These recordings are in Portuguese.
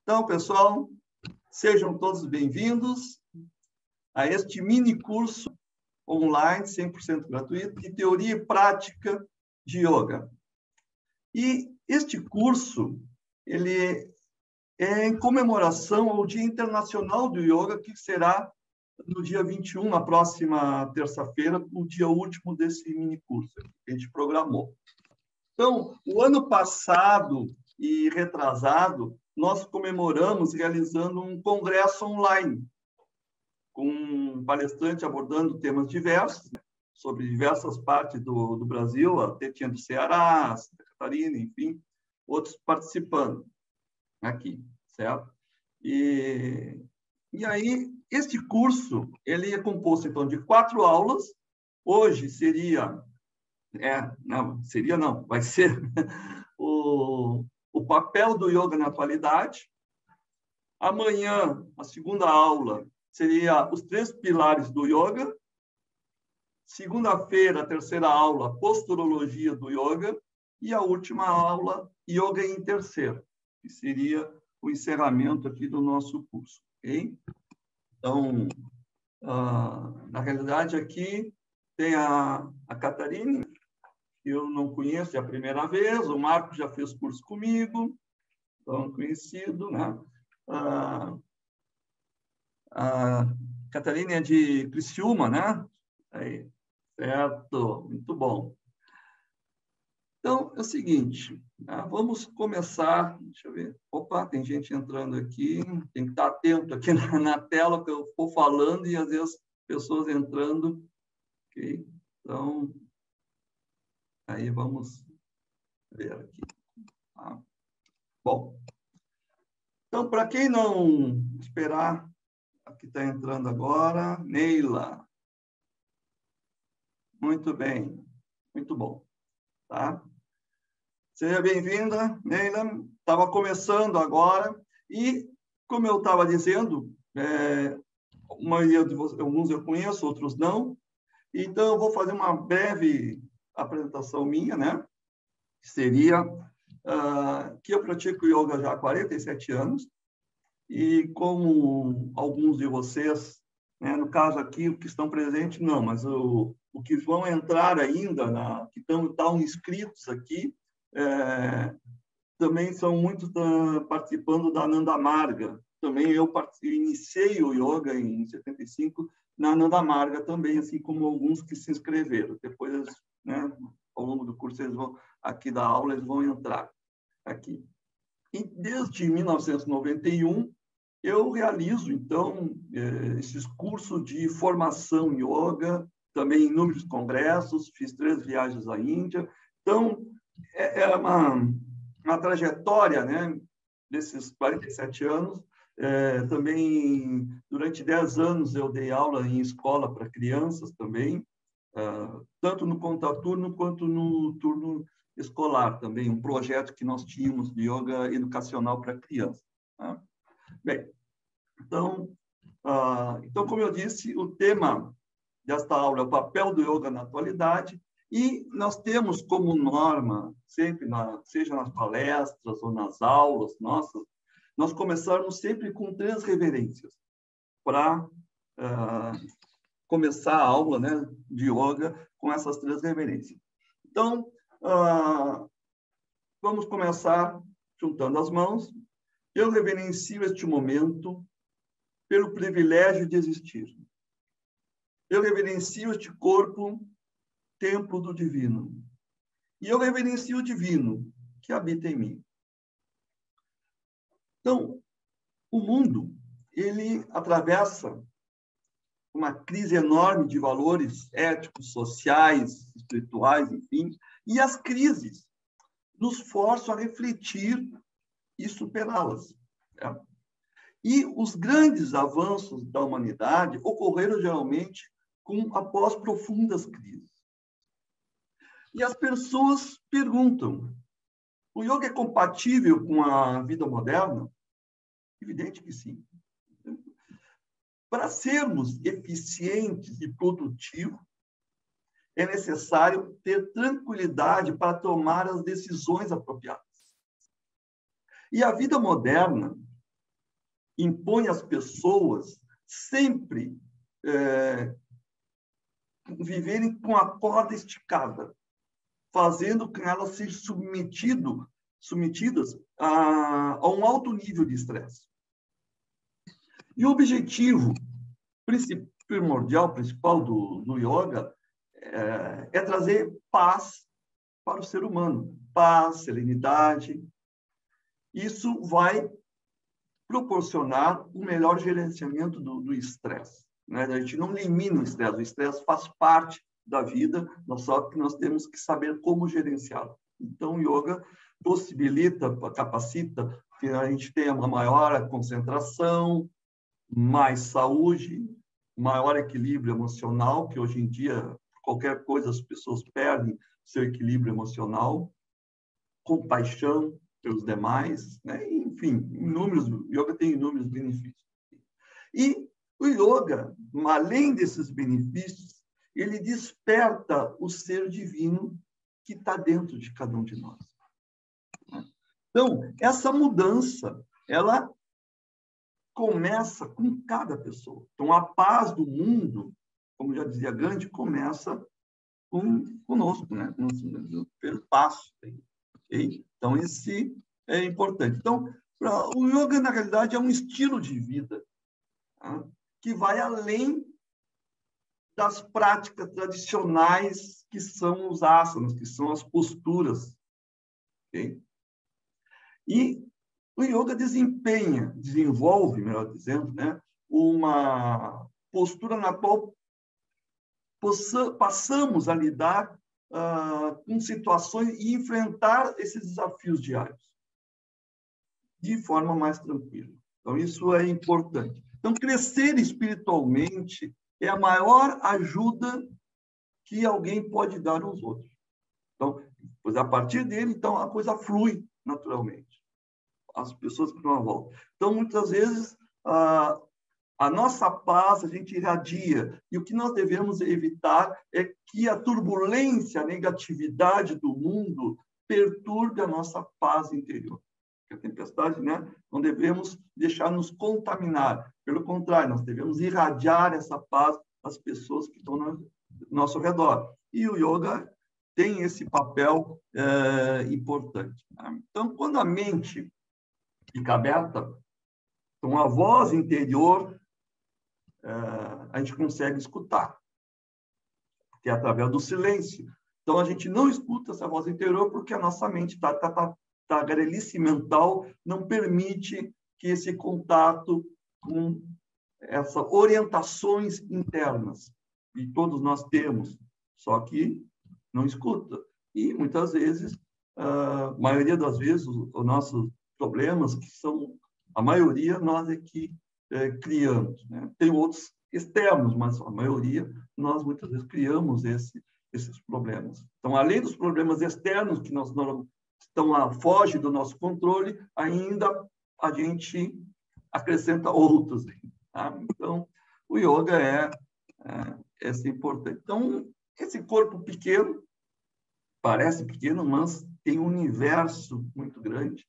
Então, pessoal, sejam todos bem-vindos a este mini curso online, 100% gratuito, de teoria e prática de yoga. E este curso, ele é em comemoração ao Dia Internacional do Yoga, que será no dia 21, na próxima terça-feira, o dia último desse mini curso que a gente programou. Então, o ano passado e retrasado, nós comemoramos realizando um congresso online, com um palestrante abordando temas diversos, sobre diversas partes do Brasil, até tinha do Ceará, Santa Catarina, enfim, outros participando aqui, certo? E aí, este curso, ele é composto, então, de 4 aulas. Hoje vai ser o papel do yoga na atualidade. Amanhã, a segunda aula seria os 3 pilares do yoga. Segunda-feira, a terceira aula, posturologia do yoga. E a última aula, yoga em terceiro, que seria o encerramento aqui do nosso curso. Okay? Então, na realidade, aqui tem a Catarina, que eu não conheço, é a primeira vez. O Marco já fez curso comigo, então conhecido, né? A Catarina é de Criciúma, né? Aí, certo, muito bom. Então, é o seguinte, vamos começar. Deixa eu ver. Opa, tem gente entrando aqui. Tem que estar atento aqui na tela que eu estou falando e, às vezes, pessoas entrando. Ok? Então, aí vamos ver aqui. Tá? Bom, então, para quem não esperar, aqui está entrando agora, Neila. Muito bem, muito bom. Tá? Seja bem-vinda, Neila. Estava começando agora e, como eu estava dizendo, a maioria de vocês, alguns eu conheço, outros não. Então, eu vou fazer uma breve apresentação minha, né? Seria que eu pratico yoga já há 47 anos e, como alguns de vocês, né, no caso aqui, o que estão presentes, não, mas o que vão entrar ainda, que estão inscritos aqui, também são muitos participando da Ananda Marga. Também eu iniciei o yoga em 75 na Ananda Marga também, assim como alguns que se inscreveram. Depois, né, ao longo do curso, eles vão aqui da aula, eles vão entrar aqui. E desde 1991, eu realizo, então, esses cursos de formação em yoga, também inúmeros congressos, fiz 3 viagens à Índia. Então, é uma trajetória, né, desses 47 anos. Também, durante 10 anos, eu dei aula em escola para crianças também, tanto no contraturno quanto no turno escolar também, um projeto que nós tínhamos de yoga educacional para crianças. Tá? Bem, então, como eu disse, o tema desta aula é o papel do yoga na atualidade, e nós temos como norma, sempre, seja nas palestras ou nas aulas nossas, nós começarmos sempre com 3 reverências para começar a aula, né, de yoga com essas 3 reverências. Então, vamos começar juntando as mãos. Eu reverencio este momento pelo privilégio de existir. Eu reverencio este corpo, templo do divino. E eu reverencio o divino que habita em mim. Então, o mundo, ele atravessa uma crise enorme de valores éticos, sociais, espirituais, enfim, e as crises nos forçam a refletir e superá-las. Né? E os grandes avanços da humanidade ocorreram geralmente após profundas crises. E as pessoas perguntam: o yoga é compatível com a vida moderna? Evidente que sim. Para sermos eficientes e produtivos, é necessário ter tranquilidade para tomar as decisões apropriadas. E a vida moderna, impõe às pessoas sempre viverem com a corda esticada, fazendo com elas sejam submetidas a um alto nível de estresse. E o objetivo primordial, principal do yoga é trazer paz para o ser humano. Paz, serenidade. Isso vai proporcionar o melhor gerenciamento do estresse. Né? A gente não elimina o estresse faz parte da vida, só que nós temos que saber como gerenciá-lo. Então, o yoga possibilita, capacita que a gente tenha uma maior concentração, mais saúde, maior equilíbrio emocional, que hoje em dia, qualquer coisa, as pessoas perdem seu equilíbrio emocional, compaixão pelos demais, né? Enfim, o yoga tem inúmeros benefícios. E o yoga, além desses benefícios, ele desperta o ser divino que está dentro de cada um de nós. Então, essa mudança, ela começa com cada pessoa. Então, a paz do mundo, como já dizia Gandhi, começa conosco, né? Pelo passo. Okay? Então, esse é importante. Então, o yoga, na realidade, é um estilo de vida, tá? Que vai além das práticas tradicionais que são os asanas, que são as posturas. Okay? E o yoga desenvolve, melhor dizendo, né, uma postura na qual passamos a lidar com situações e enfrentar esses desafios diários de forma mais tranquila. Então, isso é importante. Então, crescer espiritualmente é a maior ajuda que alguém pode dar aos outros. Então, pois a partir dele, então, a coisa flui naturalmente. As pessoas que estão à volta. Então, muitas vezes, a nossa paz a gente irradia. E o que nós devemos evitar é que a turbulência, a negatividade do mundo perturbe a nossa paz interior. A tempestade, né? Não devemos deixar nos contaminar. Pelo contrário, nós devemos irradiar essa paz às pessoas que estão ao nosso redor. E o yoga tem esse papel importante. Então, quando a mente fica aberta, então a voz interior a gente consegue escutar, que é através do silêncio. Então, a gente não escuta essa voz interior porque a nossa mente a grelice mental não permite que esse contato com essas orientações internas, que todos nós temos, só que não escuta. E, muitas vezes, a maioria das vezes, os nossos problemas, que são, a maioria, nós é que criamos. Né? Tem outros externos, mas a maioria, nós muitas vezes criamos esses problemas. Então, além dos problemas externos que nós não foge do nosso controle, ainda a gente acrescenta outros. Tá? Então, o yoga é importante. Então, esse corpo pequeno, parece pequeno, mas tem um universo muito grande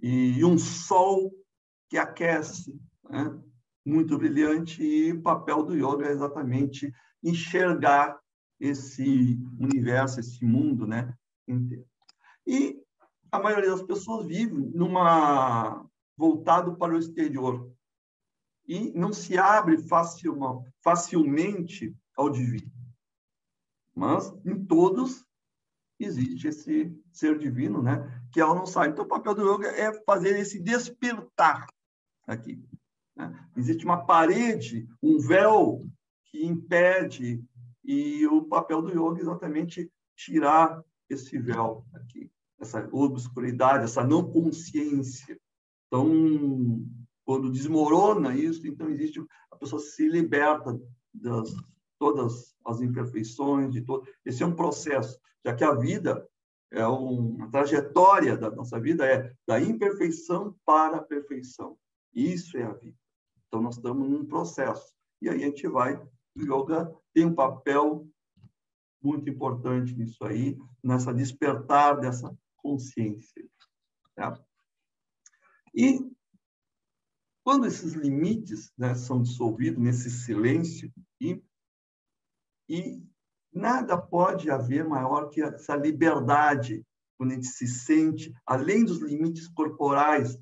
e um sol que aquece, né? Muito brilhante, e o papel do yoga é exatamente enxergar esse universo, esse mundo, né, inteiro. E a maioria das pessoas vive voltado para o exterior e não se abre facilmente ao divino. Mas em todos existe esse ser divino, né, que ela não sabe. Então, o papel do yoga é fazer esse despertar aqui. Né? Existe uma parede, um véu que impede, e o papel do yoga é exatamente tirar esse véu aqui, essa obscuridade, essa não consciência. Então, quando desmorona isso, então a pessoa se liberta das todas as imperfeições, esse é um processo, já que a vida uma trajetória da nossa vida da imperfeição para a perfeição. Isso é a vida. Então, nós estamos num processo. E aí a gente vai... O yoga tem um papel muito importante nisso aí, nessa despertar dessa consciência. Tá? E Quando esses limites, né, são dissolvidos nesse silêncio, e nada pode haver maior que essa liberdade, quando a gente se sente, além dos limites corporais,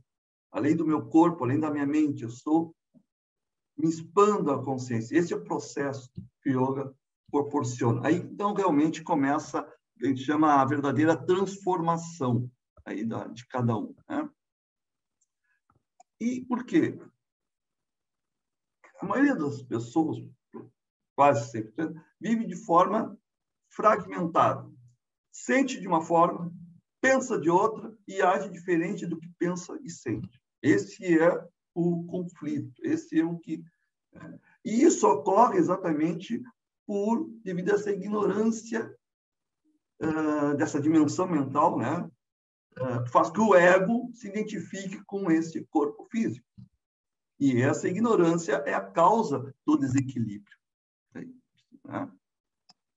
além do meu corpo, além da minha mente, eu estou me expando a consciência. Esse é o processo que o yoga proporciona. Aí, então, realmente começa, a gente chama a verdadeira transformação aí de cada um, né? E por quê? A maioria das pessoas, quase 100%, vive de forma fragmentada. Sente de uma forma, pensa de outra e age diferente do que pensa e sente. Esse é o conflito, esse é o que... E isso ocorre exatamente devido a essa ignorância dessa dimensão mental, né? Faz que o ego se identifique com esse corpo físico. E essa ignorância é a causa do desequilíbrio, né?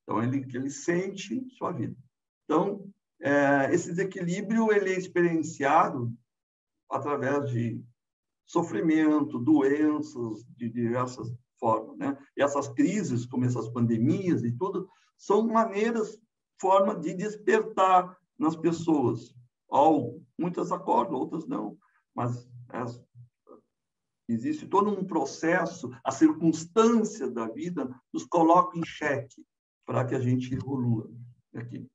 Então, ele sente sua vida. Então, esse desequilíbrio ele é experienciado através de sofrimento, doenças, de diversas formas, né? E essas crises, como essas pandemias e tudo, são formas de despertar nas pessoas. Muitas acordam, outras não, mas existe todo um processo, a circunstância da vida nos coloca em xeque para que a gente evolua aqui.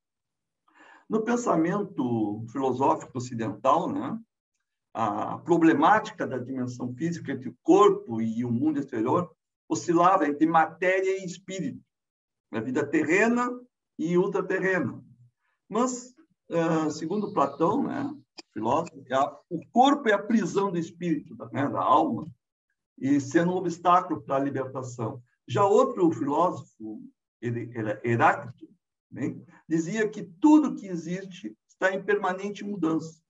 No pensamento filosófico ocidental, né, a problemática da dimensão física entre o corpo e o mundo exterior oscilava entre matéria e espírito, a vida terrena e ultraterrena. Mas, segundo Platão, né, filósofo, o corpo é a prisão do espírito, né, da alma, e sendo um obstáculo para a libertação. Já outro filósofo, Heráclito, né, dizia que tudo que existe está em permanente mudança.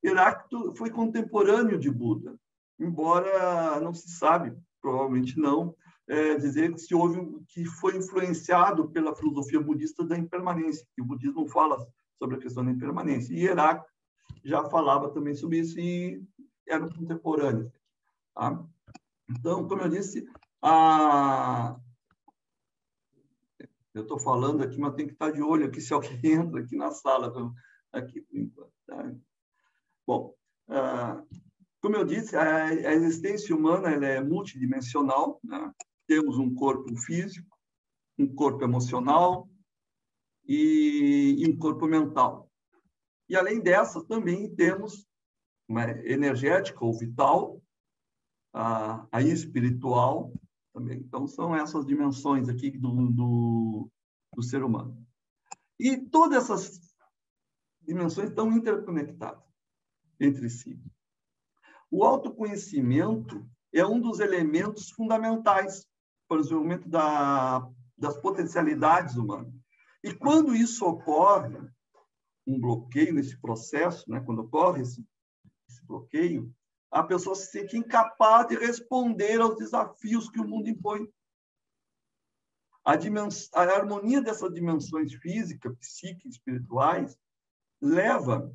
Heráclito foi contemporâneo de Buda, embora não se sabe, provavelmente não, dizer que foi influenciado pela filosofia budista da impermanência, que o budismo não fala sobre a questão da impermanência. E Heráclito já falava também sobre isso e eram contemporâneos. Tá? Então, como eu disse, eu estou falando aqui, mas tem que estar de olho aqui se alguém entra aqui na sala. Aqui, por enquanto, tá? Bom, como eu disse, a existência humana ela é multidimensional, né? Temos um corpo físico, um corpo emocional e um corpo mental. E, além dessa, também temos uma energética ou vital, a espiritual também. Então, são essas dimensões aqui do ser humano. E todas essas dimensões estão interconectadas entre si. O autoconhecimento é um dos elementos fundamentais para o desenvolvimento das potencialidades humanas. E quando isso ocorre, um bloqueio nesse processo, né, quando ocorre esse bloqueio, a pessoa se sente incapaz de responder aos desafios que o mundo impõe. A harmonia dessas dimensões física, psíquica e espirituais leva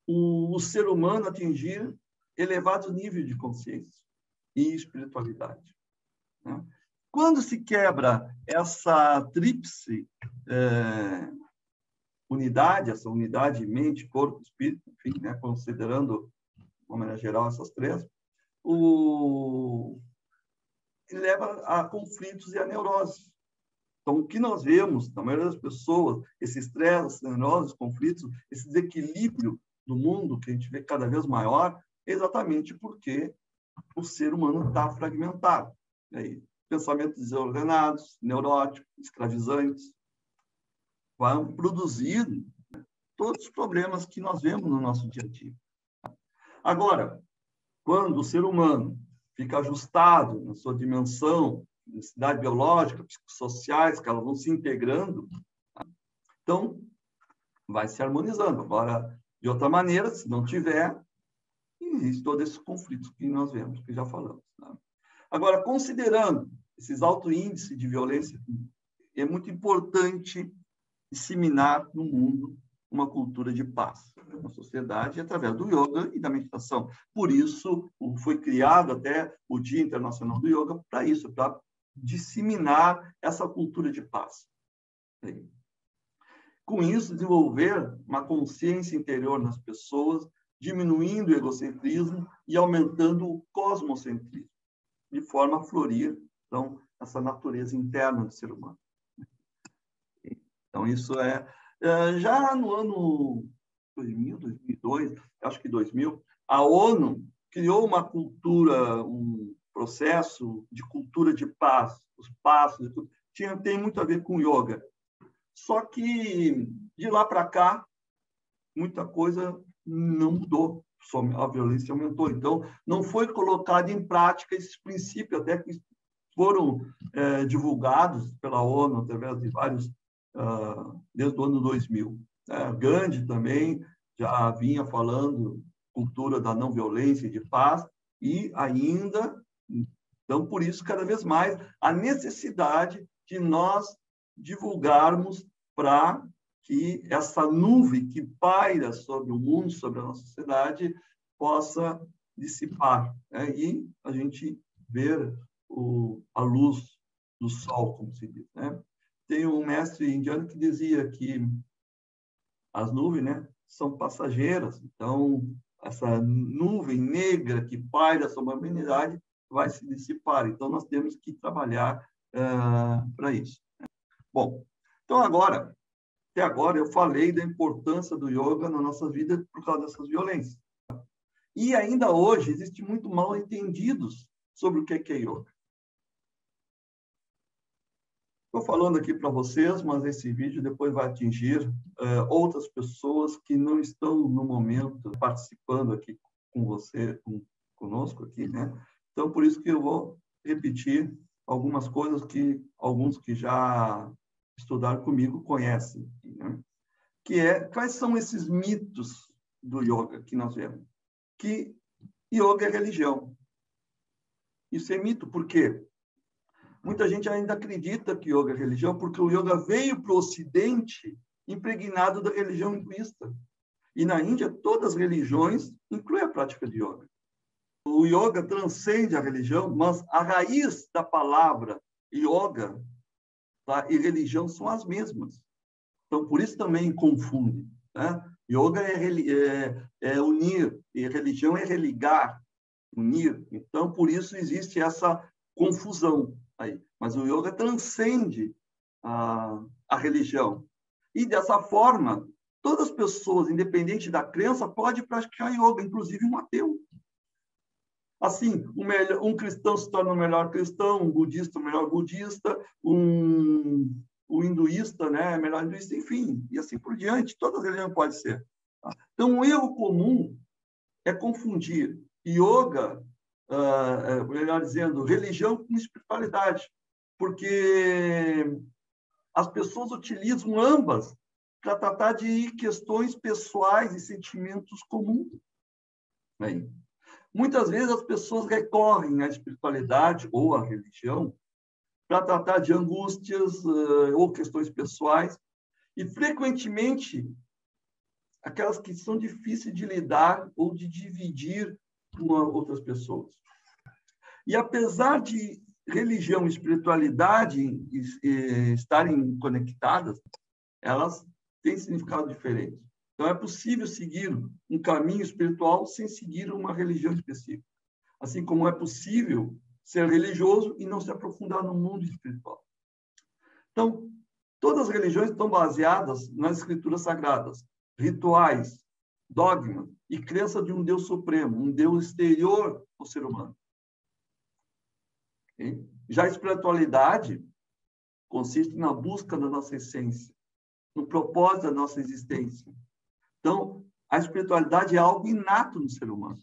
o ser humano a atingir elevados níveis de consciência e espiritualidade, né? Quando se quebra essa tríplice unidade, essa unidade mente, corpo, espírito, enfim, né, considerando, de uma maneira geral, essas três, leva a conflitos e a neuroses. Então, o que nós vemos, na maioria das pessoas, esse estresse, neuroses, conflitos, esse desequilíbrio do mundo que a gente vê cada vez maior, é exatamente porque o ser humano está fragmentado. E aí, pensamentos desordenados, neuróticos, escravizantes, vão produzir todos os problemas que nós vemos no nosso dia a dia. Agora, quando o ser humano fica ajustado na sua dimensão, necessidade biológica, psicossociais, que elas vão se integrando, então vai se harmonizando. Agora, de outra maneira, se não tiver, existe todos esses conflitos que nós vemos, que já falamos. Tá? Agora, considerando esses altos índices de violência, é muito importante disseminar no mundo uma cultura de paz na sociedade através do yoga e da meditação. Por isso, foi criado até o Dia Internacional do Yoga para isso, para disseminar essa cultura de paz. Com isso, desenvolver uma consciência interior nas pessoas, diminuindo o egocentrismo e aumentando o cosmocentrismo, de forma a florir, então, essa natureza interna do ser humano. Então, isso já no ano 2000, 2002, acho que 2000, a ONU criou uma cultura, um processo de cultura de paz, os passos, tem muito a ver com yoga. Só que, de lá para cá, muita coisa não mudou, só a violência aumentou. Então, não foi colocado em prática esses princípios, até que foram divulgados pela ONU através de vários, desde o ano 2000. Gandhi também já vinha falando cultura da não violência e de paz, e ainda, então, por isso, cada vez mais, a necessidade de nós divulgarmos para que essa nuvem que paira sobre o mundo, sobre a nossa sociedade, possa dissipar, né? E a gente ver a luz do sol, como se diz, né? Tem um mestre indiano que dizia que as nuvens, né, são passageiras, então essa nuvem negra que paira sobre a humanidade vai se dissipar. Então nós temos que trabalhar para isso. Bom, então até agora eu falei da importância do yoga na nossa vida por causa dessas violências. E ainda hoje existe muito mal entendidos sobre o que é yoga. Estou falando aqui para vocês, mas esse vídeo depois vai atingir outras pessoas que não estão no momento participando aqui com você, conosco aqui, né? Então, por isso que eu vou repetir algumas coisas que alguns que já estudaram comigo conhecem, né? Quais são esses mitos do yoga que nós vemos? Que yoga é religião. Isso é mito, por quê? Muita gente ainda acredita que yoga é religião, porque o yoga veio para o Ocidente impregnado da religião hinduísta. E na Índia, todas as religiões incluem a prática de yoga. O yoga transcende a religião, mas a raiz da palavra yoga, tá, e religião são as mesmas. Então, por isso também confunde, né? Yoga é unir, e religião é religar, unir. Então, por isso existe essa confusão aí. Mas o yoga transcende a religião. E, dessa forma, todas as pessoas, independente da crença, podem praticar yoga, inclusive um ateu. Assim, um cristão se torna o melhor cristão, um budista o melhor budista, o hinduísta, né, melhor hinduísta, enfim, e assim por diante. Toda religião pode ser. Tá? Então, o erro comum é confundir yoga, melhor dizendo, religião com espiritualidade, porque as pessoas utilizam ambas para tratar de questões pessoais e sentimentos comuns. Bem, muitas vezes as pessoas recorrem à espiritualidade ou à religião para tratar de angústias ou questões pessoais, e frequentemente aquelas que são difíceis de lidar ou de dividir com outras pessoas. E apesar de religião e espiritualidade estarem conectadas, elas têm significado diferente. Então, é possível seguir um caminho espiritual sem seguir uma religião específica. Assim como é possível ser religioso e não se aprofundar no mundo espiritual. Então, todas as religiões estão baseadas nas escrituras sagradas, rituais, dogmas e crença de um Deus supremo, um Deus exterior ao ser humano. Okay? Já a espiritualidade consiste na busca da nossa essência, no propósito da nossa existência. Então, a espiritualidade é algo inato no ser humano.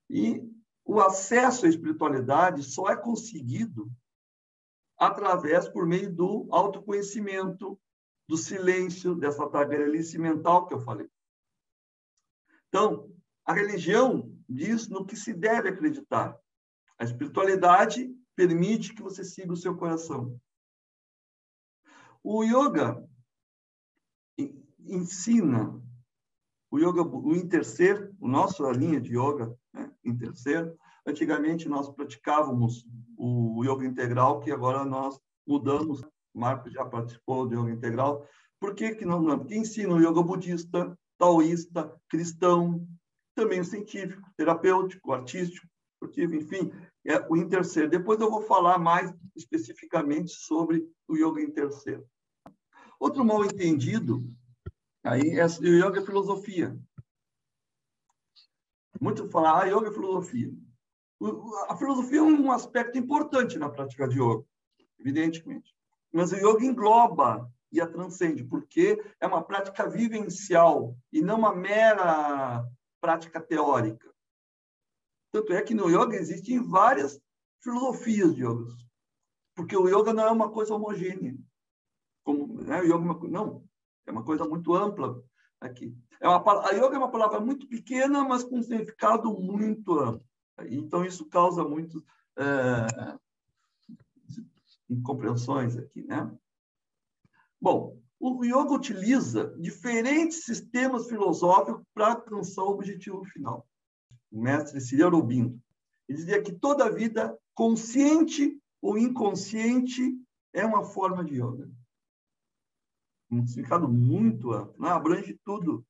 E o acesso à espiritualidade só é conseguido por meio do autoconhecimento, do silêncio, dessa tagarelice mental que eu falei. Então, a religião diz no que se deve acreditar. A espiritualidade permite que você siga o seu coração. O yoga ensina, o yoga, o interser, a nossa linha de yoga, né, interser, antigamente nós praticávamos o yoga integral, que agora nós mudamos, o Marcos já participou do yoga integral. Por que que não? Porque ensina o yoga budista, taoísta, cristão, também o científico, terapêutico, artístico, esportivo, enfim, é o interser. Depois eu vou falar mais especificamente sobre o yoga interser. Outro mal entendido aí é o yoga filosofia. Muito falar, yoga é filosofia. A filosofia é um aspecto importante na prática de yoga, evidentemente. Mas o yoga engloba e a transcende, porque é uma prática vivencial e não uma mera prática teórica. Tanto é que no yoga existem várias filosofias de yoga, porque o yoga não é uma coisa homogênea. Como, né? O yoga não, é uma coisa muito ampla aqui. A yoga é uma palavra muito pequena, mas com um significado muito amplo. Então, isso causa muitas incompreensões aqui, né? Bom, o yoga utiliza diferentes sistemas filosóficos para alcançar o objetivo final. O mestre Sri Aurobindo, ele dizia que toda vida, consciente ou inconsciente, é uma forma de yoga. Um significado muito amplo, né? Abrange tudo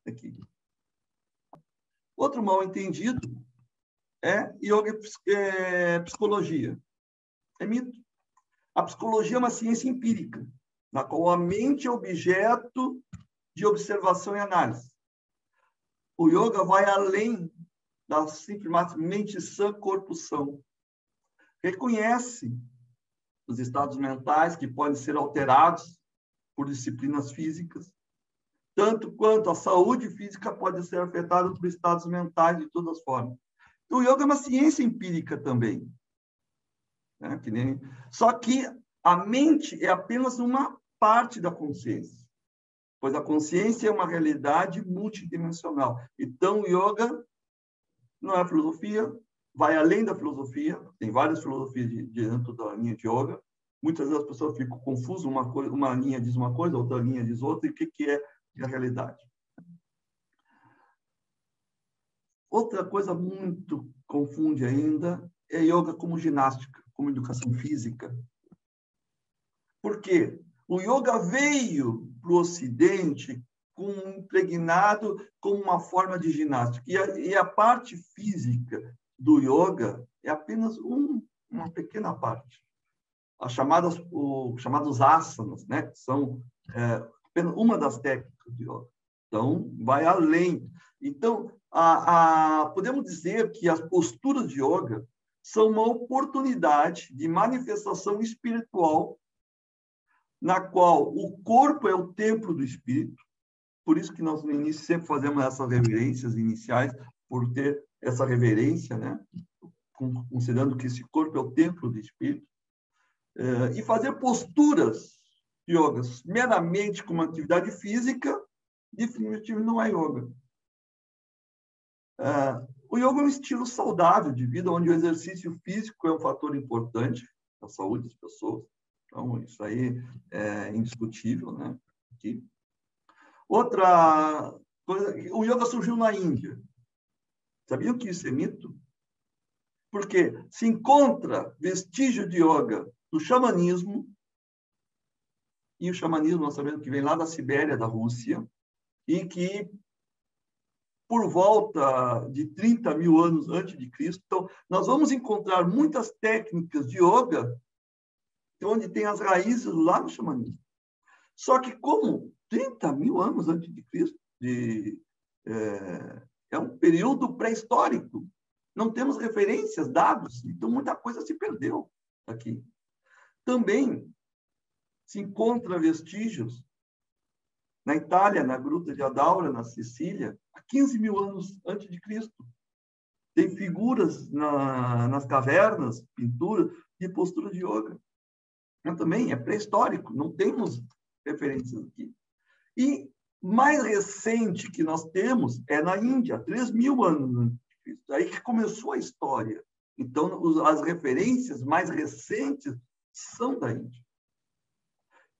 aqui. Outro mal entendido é yoga psicologia. É mito. A psicologia é uma ciência empírica, na qual a mente é objeto de observação e análise. O yoga vai além da simplesmente mente sã, corpo são. Reconhece os estados mentais que podem ser alterados por disciplinas físicas, tanto quanto a saúde física pode ser afetada por estados mentais de todas as formas. Então, o yoga é uma ciência empírica também. Né? Só que a mente é apenas uma parte da consciência, pois a consciência é uma realidade multidimensional. Então, o yoga não é filosofia, vai além da filosofia, tem várias filosofias dentro da linha de yoga. Muitas vezes as pessoas ficam confusas, uma linha diz uma coisa, outra linha diz outra, e o que é a realidade? Outra coisa muito confunde ainda é yoga como ginástica, como educação física. Por quê? O yoga veio para o Ocidente impregnado como uma forma de ginástica. E a parte física do yoga é apenas uma pequena parte. Os chamados asanas, né? Que são apenas uma das técnicas de yoga. Então, vai além. Então, podemos dizer que as posturas de yoga são uma oportunidade de manifestação espiritual na qual o corpo é o templo do espírito. Por isso que nós, no início, sempre fazemos essas reverências iniciais, por ter essa reverência, né? Considerando que esse corpo é o templo do espírito. E fazer posturas yogas meramente como atividade física, definitivamente não é yoga. O yoga é um estilo saudável de vida, onde o exercício físico é um fator importante na saúde das pessoas. Então, isso aí é indiscutível, né? Aqui. Outra coisa, o yoga surgiu na Índia. Sabiam que isso é mito? Porque se encontra vestígio de yoga do xamanismo, e o xamanismo nós sabemos que vem lá da Sibéria, da Rússia, e que por volta de 30 mil anos antes de Cristo. Então, nós vamos encontrar muitas técnicas de yoga onde tem as raízes lá no xamanismo. Só que como 30 mil anos antes de Cristo, é um período pré-histórico, não temos referências, dados, então muita coisa se perdeu aqui. Também se encontra vestígios na Itália, na Gruta de Adaura, na Sicília, há 15 mil anos antes de Cristo. Tem figuras nas cavernas, pinturas de postura de yoga. Mas também é pré-histórico, não temos referências aqui. E mais recente que nós temos é na Índia, 3 mil anos antes de Cristo. Aí que começou a história. Então, as referências mais recentes são da Índia.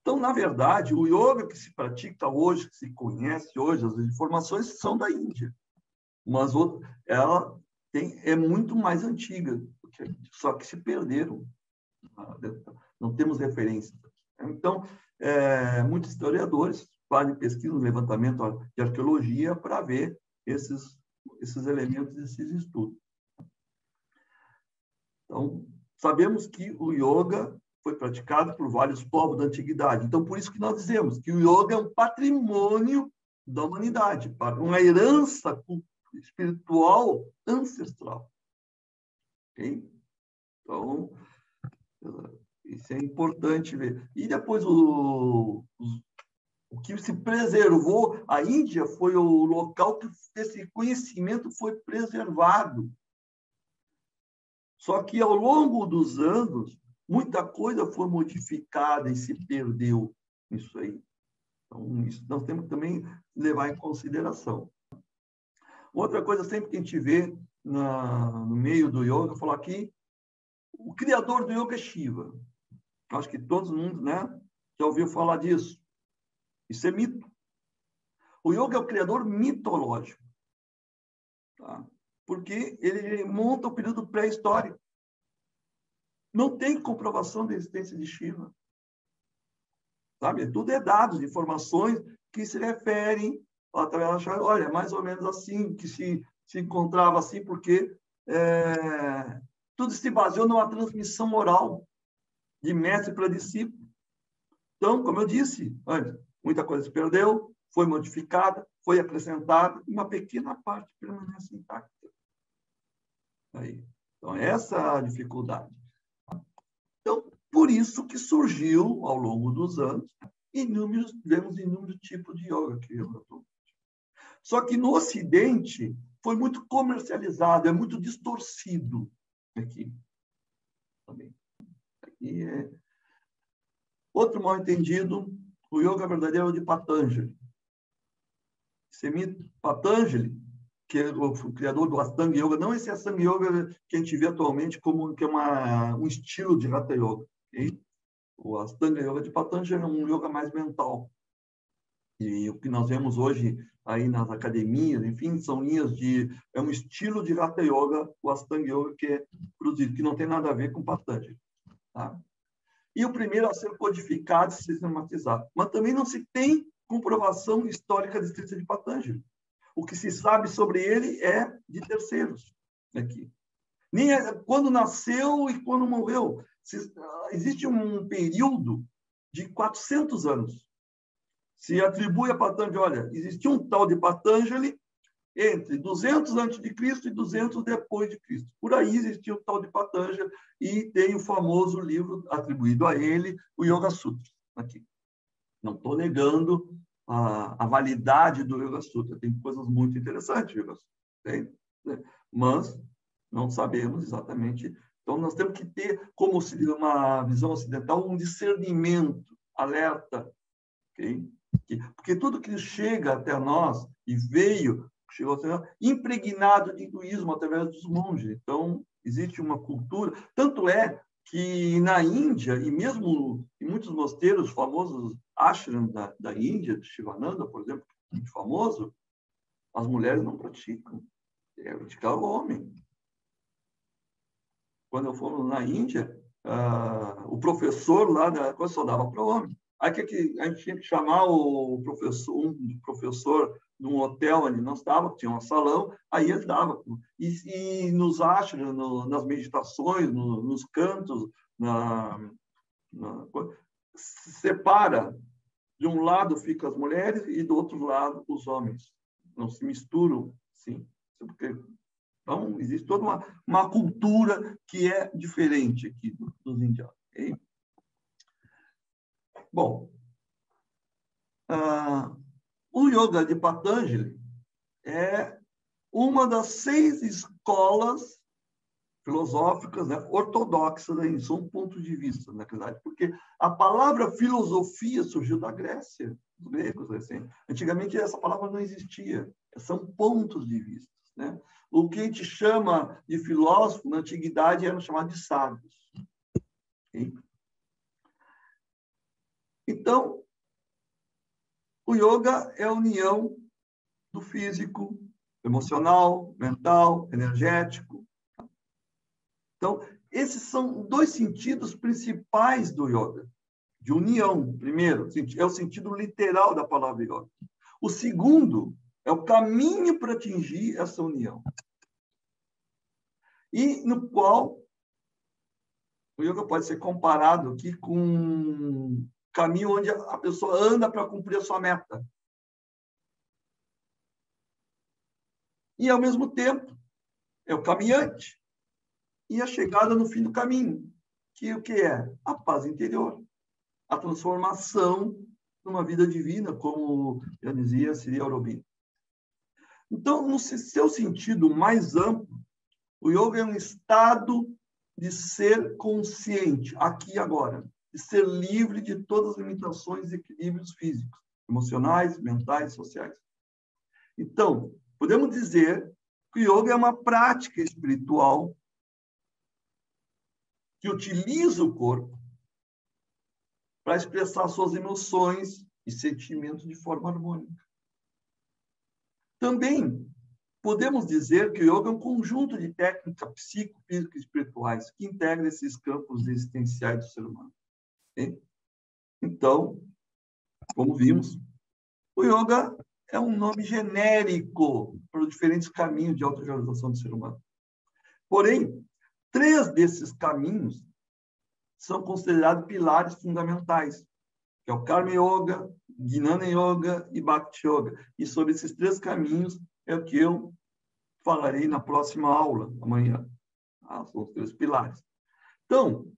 Então, na verdade, o yoga que se pratica hoje, que se conhece hoje, as informações são da Índia, mas ela é muito mais antiga, só que se perderam. Não temos referência. Então, muitos historiadores fazem pesquisa, levantamento de arqueologia para ver esses elementos, esses estudos. Então, sabemos que o yoga foi praticado por vários povos da antiguidade. Então, por isso que nós dizemos que o yoga é um patrimônio da humanidade, uma herança espiritual ancestral. Okay? Então, isso é importante ver. E depois, o que se preservou, a Índia foi o local que esse conhecimento foi preservado. Só que, ao longo dos anos, muita coisa foi modificada e se perdeu isso aí. Então, isso nós temos que também levar em consideração. Outra coisa, sempre que a gente vê no meio do yoga, falar aqui, o criador do yoga é Shiva. Acho que todo mundo, né, já ouviu falar disso. Isso é mito. O yoga é o criador mitológico. Tá? Porque ele monta o período pré-histórico. Não tem comprovação da existência de Shiva. Sabe? Tudo é dados, informações que se referem, olha, mais ou menos assim, que se encontrava assim, porque tudo se baseou numa transmissão oral de mestre para discípulo. Então, como eu disse antes, muita coisa se perdeu, foi modificada, foi acrescentada, e uma pequena parte permanece intacta. Aí. Então, essa é a dificuldade. Então, por isso que surgiu, ao longo dos anos, vemos inúmeros tipos de yoga que eu estou. Só que no Ocidente foi muito comercializado, é muito distorcido aqui. Também. Aqui outro mal entendido, o yoga verdadeiro de Patanjali. Esse mito, Patanjali, que é o criador do Ashtanga Yoga, não esse Ashtanga Yoga que a gente vê atualmente como que é um estilo de Hatha Yoga. Okay? O Ashtanga Yoga de Patanjali é um yoga mais mental. E o que nós vemos hoje aí nas academias, enfim, são linhas é um estilo de Hatha Yoga, o Ashtanga Yoga que é produzido, que não tem nada a ver com Patanjali. Tá? E o primeiro a ser codificado e sistematizado. Mas também não se tem comprovação histórica da existência de Patanjali. O que se sabe sobre ele é de terceiros aqui. Nem quando nasceu e quando morreu. Existe um período de 400 anos. Se atribui a Patanjali, olha, existia um tal de Patanjali entre 200 a.C. e 200 depois de Cristo. Por aí existia o tal de Patanjali e tem o famoso livro atribuído a ele, o Yoga Sutra. Aqui. Não estou negando a validade do Yoga Sutra. Tem coisas muito interessantes no Yoga Sutra. Tem, né? Mas não sabemos exatamente. Então, nós temos que ter, como uma visão ocidental, um discernimento, alerta. Okay? Porque tudo que chega até nós e chegou até nós, impregnado de hinduísmo através dos monges. Então, existe uma cultura. Tanto é que na Índia, e mesmo em muitos mosteiros famosos, ashrams da Índia, de Shivananda, por exemplo, muito famoso, as mulheres não praticam. Praticar o homem. Quando eu for na Índia, o professor lá da coisa só dava para o homem. Aí a gente tinha que chamar um professor de um hotel onde nós estávamos, tinha um salão, aí ele dava. E nos ashrams, nas meditações, nos cantos, se separa. De um lado ficam as mulheres e do outro lado os homens. Não se misturam, sim. Porque, então, existe toda uma cultura que é diferente aqui dos indianos. Okay? Bom, o Yoga de Patanjali é uma das 6 escolas filosóficas, né, ortodoxas, em um ponto de vista, na verdade, porque a palavra filosofia surgiu da Grécia, dos gregos. Assim. Antigamente, essa palavra não existia. São pontos de vista. Né? O que a gente chama de filósofo, na antiguidade, era chamado de sábios. Okay? Então, o yoga é a união do físico, emocional, mental, energético. Então, esses são dois sentidos principais do yoga. De união, primeiro, é o sentido literal da palavra yoga. O segundo é o caminho para atingir essa união. E no qual o yoga pode ser comparado aqui com um caminho onde a pessoa anda para cumprir a sua meta. E, ao mesmo tempo, é o caminhante e a chegada no fim do caminho, que o que é? A paz interior, a transformação numa vida divina, como eu dizia, Sri Aurobindo. Então, no seu sentido mais amplo, o yoga é um estado de ser consciente, aqui e agora, de ser livre de todas as limitações e equilíbrios físicos, emocionais, mentais, sociais. Então, podemos dizer que o yoga é uma prática espiritual que utiliza o corpo para expressar suas emoções e sentimentos de forma harmônica. Também podemos dizer que o yoga é um conjunto de técnicas psico, físicas e espirituais que integram esses campos existenciais do ser humano. Okay? Então, como vimos, o yoga é um nome genérico para os diferentes caminhos de autorrealização do ser humano. Porém, 3 desses caminhos são considerados pilares fundamentais, que é o Karma Yoga, Jnana Yoga e Bhakti Yoga. E sobre esses 3 caminhos é o que eu falarei na próxima aula, amanhã. São os 3 pilares. Então,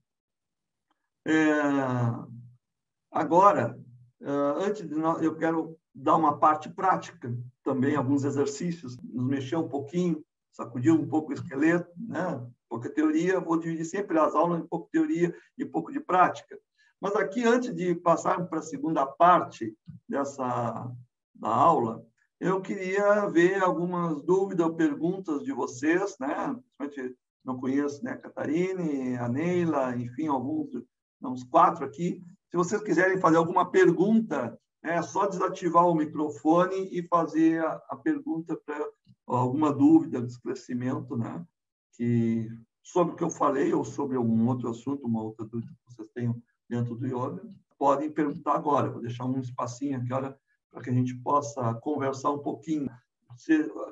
agora, antes de eu quero dar uma parte prática, também alguns exercícios, nos mexer um pouquinho, sacudir um pouco o esqueleto, né? Pouca teoria, vou dividir sempre as aulas em pouco de teoria e pouco de prática. Mas aqui, antes de passar para a segunda parte da aula, eu queria ver algumas dúvidas ou perguntas de vocês, né? Principalmente, não conheço, né? A Catarine, a Neila, enfim, uns 4 aqui. Se vocês quiserem fazer alguma pergunta, é só desativar o microfone e fazer a pergunta para alguma dúvida de esclarecimento, né? Sobre o que eu falei ou sobre algum outro assunto, uma outra dúvida que vocês tenham dentro do yoga, podem perguntar agora. Vou deixar um espacinho aqui para que a gente possa conversar um pouquinho,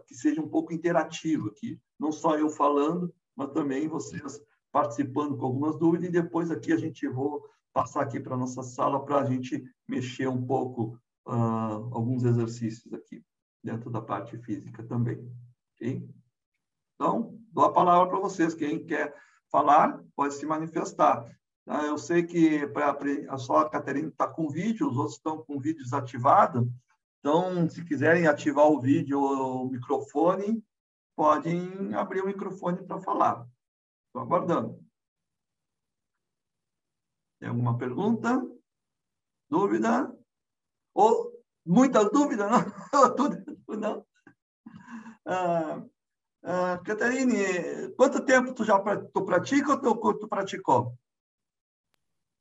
que seja um pouco interativo aqui. Não só eu falando, mas também vocês participando com algumas dúvidas, e depois aqui a gente vou passar aqui para a nossa sala para a gente mexer um pouco alguns exercícios aqui, dentro da parte física também. Ok? Então, dou a palavra para vocês. Quem quer falar, pode se manifestar. Eu sei que só a Catarina está com vídeo, os outros estão com o vídeo desativado. Então, se quiserem ativar o vídeo ou o microfone, podem abrir o microfone para falar. Estou aguardando. Tem alguma pergunta? Dúvida? Ou muitas dúvidas? Não? Tudo não? Catarine, quanto tempo tu pratica ou tu praticou?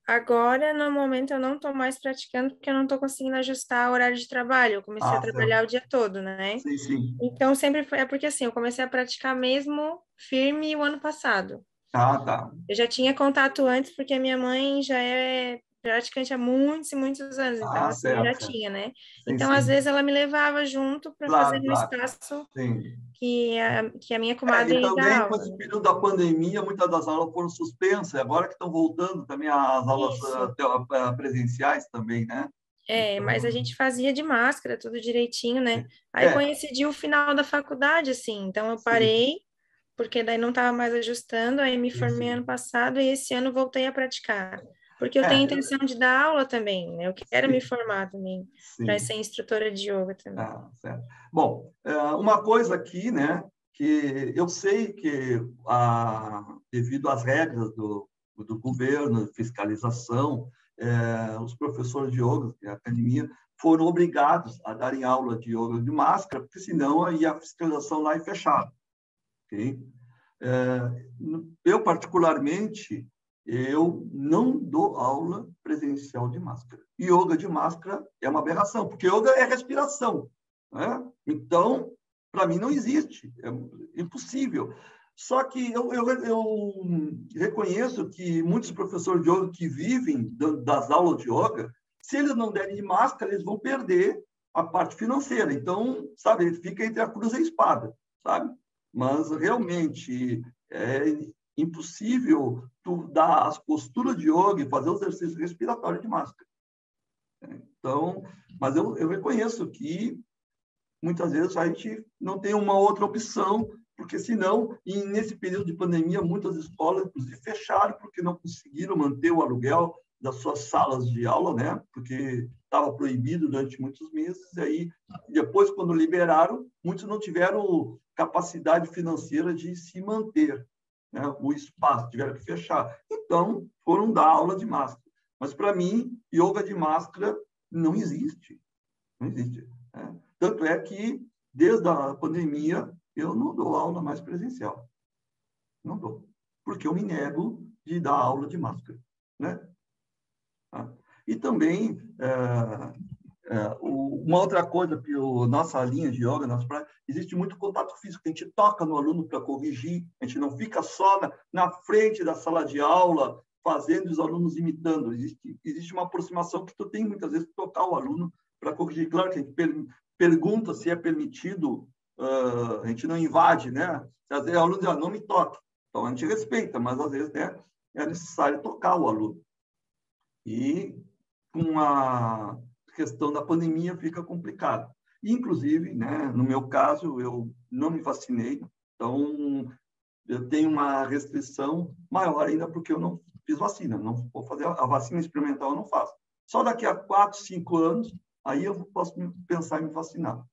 Agora, no momento, eu não estou mais praticando porque eu não estou conseguindo ajustar o horário de trabalho. Eu comecei a trabalhar Certo. o dia todo, né? Sim, sim. Então, sempre foi... É porque, assim, eu comecei a praticar mesmo firme o ano passado. Tá. Eu já tinha contato antes porque a minha mãe já é praticante há muitos e muitos anos. Então, assim, eu já Certo. tinha, né? Sim, Então, às sim. vezes, ela me levava junto para fazer Claro, no claro. espaço Sim. que a minha E comadre dá também, com aula, esse né? período da pandemia, muitas das aulas foram suspensas. Agora que estão voltando também as aulas Isso. presenciais também, né? É, mas a Então, gente fazia de máscara, tudo direitinho, né? Aí é, coincidiu o final da faculdade, assim, então eu sim, parei, porque daí não estava mais ajustando, aí me sim, formei ano sim. passado e esse ano voltei a praticar. Porque eu tenho É, intenção de dar aula também, né? Eu quero me sim, formar também, para sim. ser instrutora de yoga também. Certo. Bom, uma coisa aqui, né, que eu sei que, devido às regras do governo, fiscalização, os professores de yoga, a academia, foram obrigados a darem aula de yoga de máscara, porque senão aí a fiscalização lá é fechada. Okay? Eu, particularmente, eu não dou aula presencial de máscara. Yoga de máscara é uma aberração, porque yoga é respiração, né? Então, para mim, não existe. É impossível. Só que eu reconheço que muitos professores de yoga que vivem das aulas de yoga, se eles não derem de máscara, eles vão perder a parte financeira. Então, sabe, fica entre a cruz e a espada, sabe? Mas, realmente, é impossível tu dar as posturas de yoga e fazer o exercício respiratório de máscara. Então, mas eu reconheço que muitas vezes a gente não tem uma outra opção, porque senão, e nesse período de pandemia, muitas escolas, inclusive, fecharam porque não conseguiram manter o aluguel das suas salas de aula, né? Porque estava proibido durante muitos meses, e aí, depois, quando liberaram, muitos não tiveram capacidade financeira de se manter, né? O espaço, tiveram que fechar. Então, foram dar aula de máscara. Mas, para mim, yoga de máscara não existe. Não existe. Né? Tanto é que, desde a pandemia, eu não dou aula mais presencial. Não dou. Porque eu me nego de dar aula de máscara. Né? E também, uma outra coisa que nossa linha de yoga, existe muito contato físico. A gente toca no aluno para corrigir. A gente não fica só na frente da sala de aula, fazendo os alunos imitando. Existe uma aproximação que tu tem, muitas vezes, que tocar o aluno para corrigir. Claro que a gente pergunta se é permitido, a gente não invade, né? Às vezes o aluno diz, não me toque. Então, a gente respeita, mas às vezes, né, é necessário tocar o aluno. E com a questão da pandemia fica complicado. Inclusive, né, no meu caso, eu não me vacinei, então eu tenho uma restrição maior ainda porque eu não fiz vacina. Não vou fazer a vacina experimental, eu não faço. Só daqui a 4, 5 anos, aí eu posso pensar em me vacinar.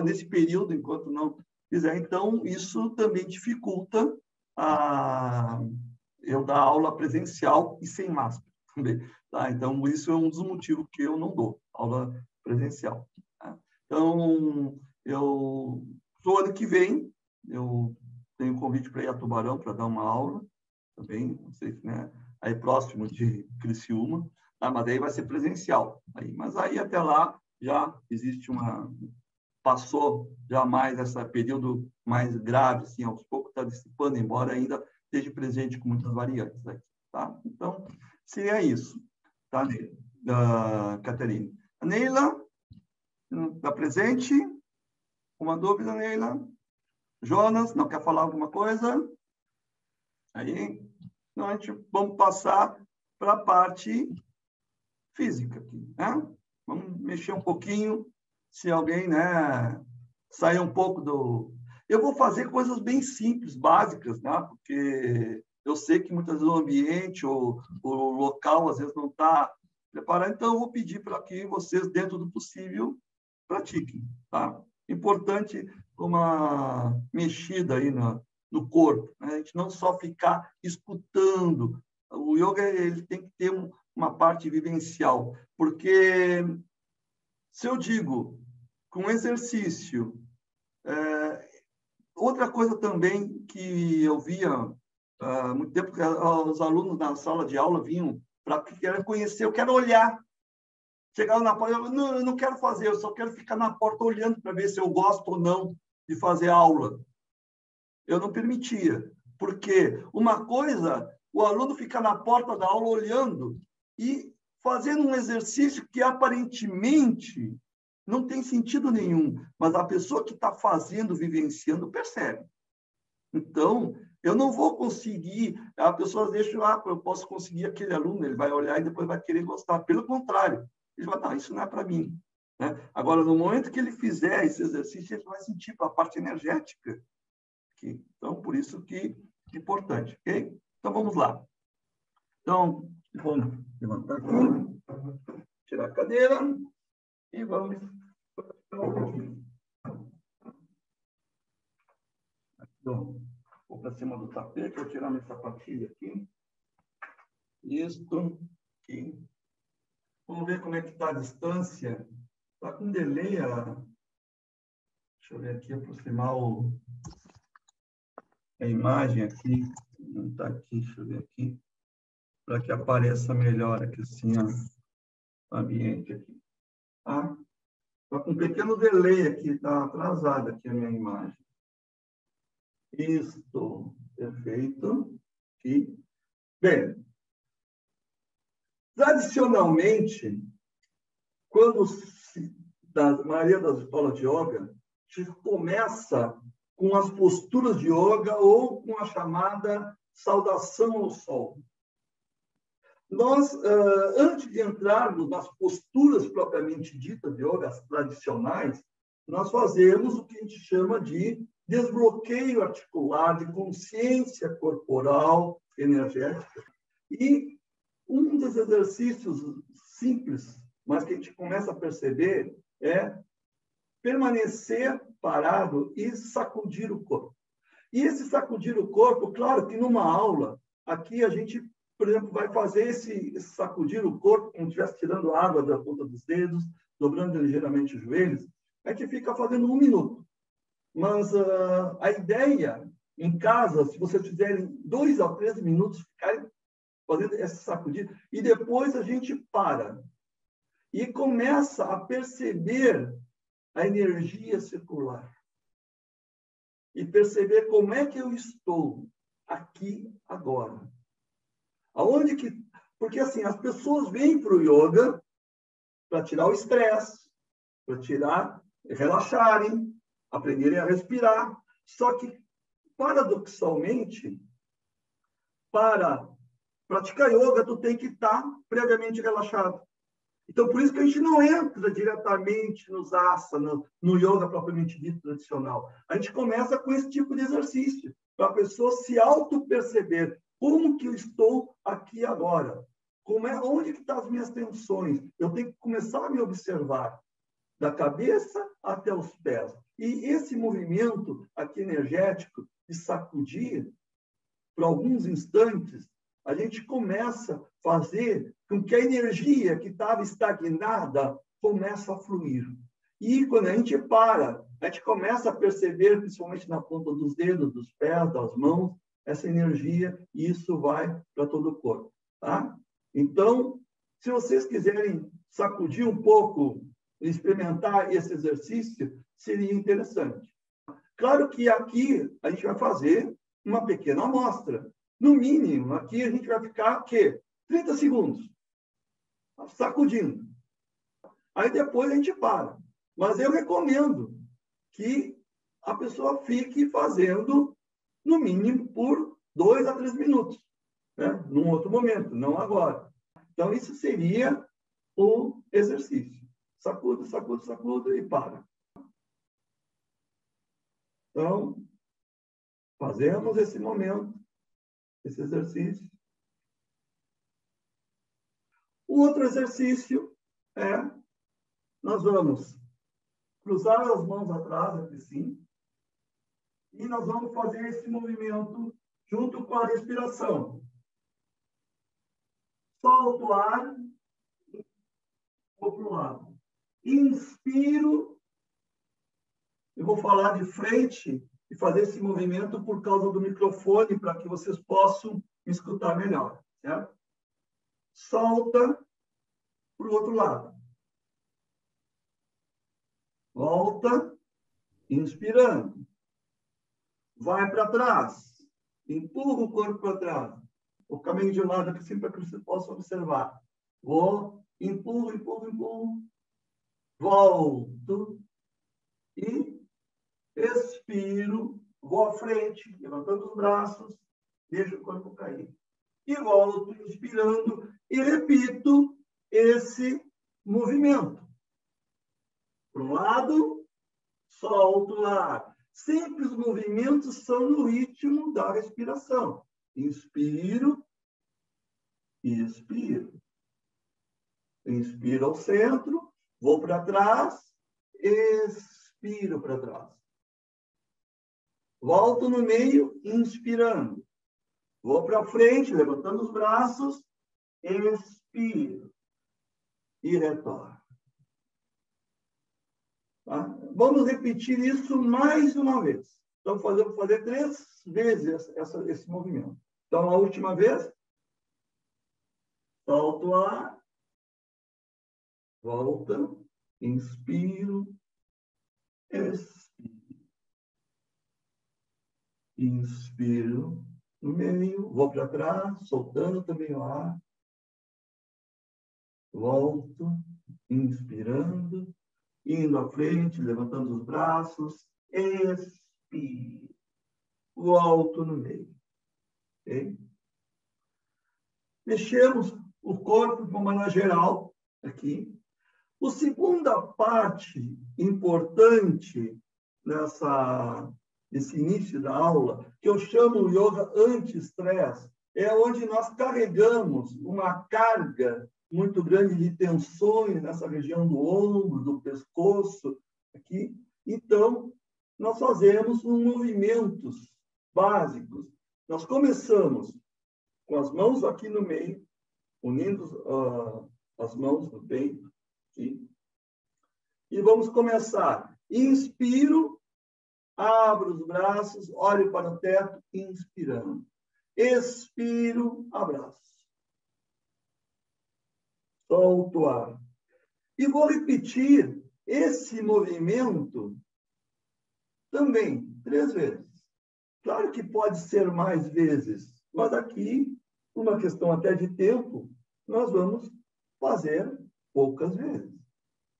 Nesse período, enquanto não fizer, então, isso também dificulta eu dar aula presencial e sem máscara também. Tá? Então, isso é um dos motivos que eu não dou aula presencial. Tá? Então, no ano que vem, eu tenho um convite para ir a Tubarão para dar uma aula também, não sei se, né? Aí próximo de Criciúma, tá? Mas aí vai ser presencial. Mas aí até lá já existe passou já mais esse período mais grave, assim, aos poucos está dissipando, embora ainda esteja presente com muitas variantes aí, tá? Então, seria isso, tá, Caterine? A Neila, está presente? Uma dúvida, Neila? Jonas, não quer falar alguma coisa? Aí, então, vamos passar para a parte física aqui, né? Vamos mexer um pouquinho, se alguém, né, sair um pouco do... Eu vou fazer coisas bem simples, básicas, né? Porque eu sei que muitas vezes o ambiente ou o local, às vezes, não está preparado, então eu vou pedir para que vocês, dentro do possível, pratiquem, tá? Importante uma mexida aí no corpo, né? A gente não só ficar escutando. O yoga, ele tem que ter uma parte vivencial, porque se eu digo com exercício, outra coisa também que eu via há muito tempo, que os alunos na sala de aula vinham para querer conhecer, eu quero olhar. Chegava na porta, eu não quero fazer, eu só quero ficar na porta olhando para ver se eu gosto ou não de fazer aula. Eu não permitia, porque uma coisa, o aluno fica na porta da aula olhando e fazendo um exercício que aparentemente não tem sentido nenhum, mas a pessoa que está fazendo, vivenciando, percebe. Então, eu não vou conseguir, a pessoa deixa, eu posso conseguir aquele aluno, ele vai olhar e depois vai querer gostar. Pelo contrário, ele vai, não, isso não é para mim. Né? Agora, no momento que ele fizer esse exercício, ele vai sentir a parte energética. Aqui. Então, por isso que é importante, ok? Então, vamos lá. Então, vamos levantar aqui, tirar a cadeira e vamos... Então, vou para cima do tapete, vou tirar minha sapatilha aqui. Isso, aqui. Vamos ver como é que está a distância. Está com delay. Deixa eu ver aqui, aproximar a imagem aqui. Não está aqui, deixa eu ver aqui. para que apareça melhor aqui, assim, o ambiente aqui. Tá? Está com um pequeno delay aqui, está atrasada aqui a minha imagem. Isto, perfeito. Aqui. Bem, tradicionalmente, quando na maioria das escolas de yoga, a gente começa com as posturas de yoga ou com a chamada saudação ao sol. Nós, antes de entrarmos nas posturas propriamente ditas de yoga, as tradicionais, nós fazemos o que a gente chama de desbloqueio articular, de consciência corporal, energética. E um dos exercícios simples, mas que a gente começa a perceber, é permanecer parado e sacudir o corpo. E esse sacudir o corpo, claro que numa aula, aqui a gente, por exemplo, vai fazer esse sacudir o corpo, como se estivesse tirando água da ponta dos dedos, dobrando ligeiramente os joelhos, a gente fica fazendo 1 minuto. Mas a ideia, em casa, se vocês fizerem 2 a 3 minutos, ficarem fazendo esse sacudir, e depois a gente para. E começa a perceber a energia circular. E perceber como é que eu estou aqui agora. Aonde que... Porque, assim, as pessoas vêm para o yoga para tirar o estresse, para relaxarem, aprenderem a respirar. Só que, paradoxalmente, para praticar yoga, tu tem que estar previamente relaxado. Então, por isso que a gente não entra diretamente nos asana, no yoga propriamente dito tradicional. A gente começa com esse tipo de exercício, para a pessoa se auto-perceber. Como que eu estou aqui agora? Onde que estão as minhas tensões? Eu tenho que começar a me observar, da cabeça até os pés. E esse movimento aqui energético, de sacudir, por alguns instantes, a gente começa a fazer com que a energia que estava estagnada comece a fluir. E quando a gente para, a gente começa a perceber, principalmente na ponta dos dedos, dos pés, das mãos, essa energia, e isso vai para todo o corpo. Tá? Então, se vocês quiserem sacudir um pouco, experimentar esse exercício, seria interessante. Claro que aqui a gente vai fazer uma pequena amostra. No mínimo, aqui a gente vai ficar, o quê? 30 segundos. Sacudindo. Aí depois a gente para. Mas eu recomendo que a pessoa fique fazendo, no mínimo, por 2 a 3 minutos. Né? Num outro momento, não agora. Então, isso seria o exercício. Sacuda, sacuda, sacuda e para. Então, fazemos esse momento, esse exercício. O outro exercício é, nós vamos cruzar as mãos atrás, aqui sim, e nós vamos fazer esse movimento junto com a respiração. Solto o ar, vou para o lado. Inspiro, eu vou falar de frente e fazer esse movimento por causa do microfone, para que vocês possam me escutar melhor. Certo? Solta para o outro lado. Volta, inspirando. Vai para trás. Empurra o corpo para trás. Vou caminho de um lado aqui, assim, para que você possa observar. Vou, empurro, empurro, empurro. Volto. E expiro. Vou à frente, levantando os braços. Deixo o corpo cair. E volto, inspirando. E repito esse movimento. Para um lado, solto o ar. Sempre os movimentos são no ritmo da respiração. Inspiro e expiro. Inspiro ao centro, vou para trás, expiro para trás. Volto no meio, inspirando. Vou para frente, levantando os braços, expiro e retorno. Tá? Vamos repetir isso mais uma vez. Então, vou fazer 3 vezes esse movimento. Então, a última vez. solto o ar, volta, inspiro, expiro. Inspiro no meio, vou para trás, soltando também o ar. Volto, inspirando, indo à frente, levantando os braços, expiro. Volto no meio. Okay? Mexemos o corpo de uma maneira geral aqui. A segunda parte importante nesse início da aula, que eu chamo de yoga anti-estresse, é onde nós carregamos uma carga muito grande de tensões nessa região do ombro, do pescoço, aqui. Então, nós fazemos movimentos básicos. Nós começamos com as mãos aqui no meio, unindo as mãos no peito, aqui. E vamos começar. Inspiro, abro os braços, olho para o teto, inspirando. Expiro, abraço. Solto o ar. E vou repetir esse movimento também 3 vezes. Claro que pode ser mais vezes, mas aqui, por uma questão até de tempo, nós vamos fazer poucas vezes.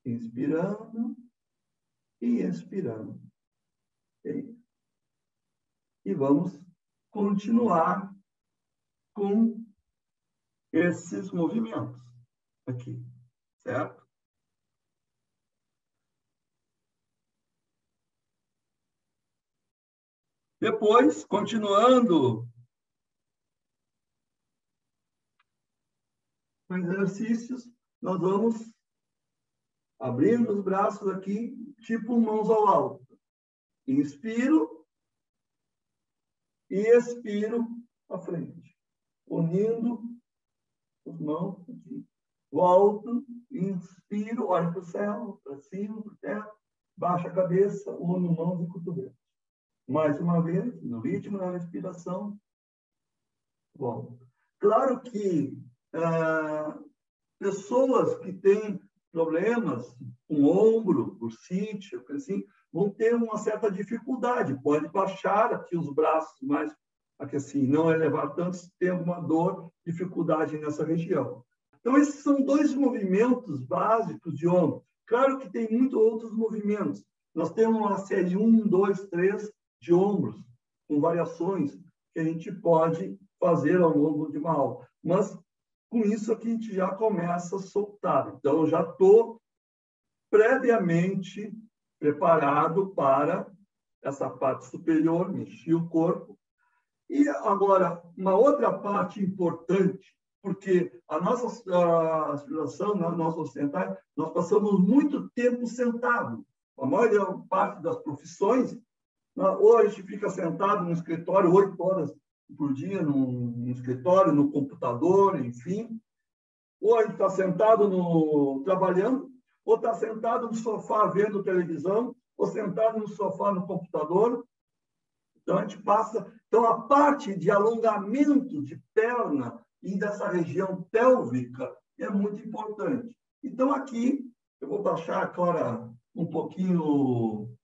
Inspirando e expirando. Okay? E vamos continuar com esses movimentos aqui, certo? Depois, continuando com exercícios, nós vamos abrindo os braços aqui, tipo mãos ao alto. Inspiro e expiro à frente, unindo as mãos aqui. Volto, inspiro, olho para o céu, para cima, para o teto, baixa a cabeça, uno mãos e cotovelos. Mais uma vez, no ritmo da respiração, volto. Claro que pessoas que têm problemas com ombro, bursite, assim, vão ter uma certa dificuldade. Pode baixar aqui os braços, mas aqui assim, não elevar tanto se tem alguma dor, dificuldade nessa região. Então, esses são 2 movimentos básicos de ombro. Claro que tem muitos outros movimentos. Nós temos uma série 1, 2, 3 de ombros, com variações que a gente pode fazer ao longo de uma aula. Mas, com isso aqui, a gente já começa a soltar. Então, eu já estou previamente preparado para essa parte superior, mexer o corpo. E agora, uma outra parte importante, porque a nossa situação, na nossa ocidental, nós passamos muito tempo sentado. A maior parte das profissões, ou a gente fica sentado no escritório 8 horas por dia, no escritório, no computador, enfim. Ou a gente está sentado trabalhando, ou está sentado no sofá vendo televisão, ou sentado no sofá no computador. Então, a gente passa... Então, a parte de alongamento de perna e dessa região pélvica é muito importante. Então, aqui, eu vou baixar agora um pouquinho...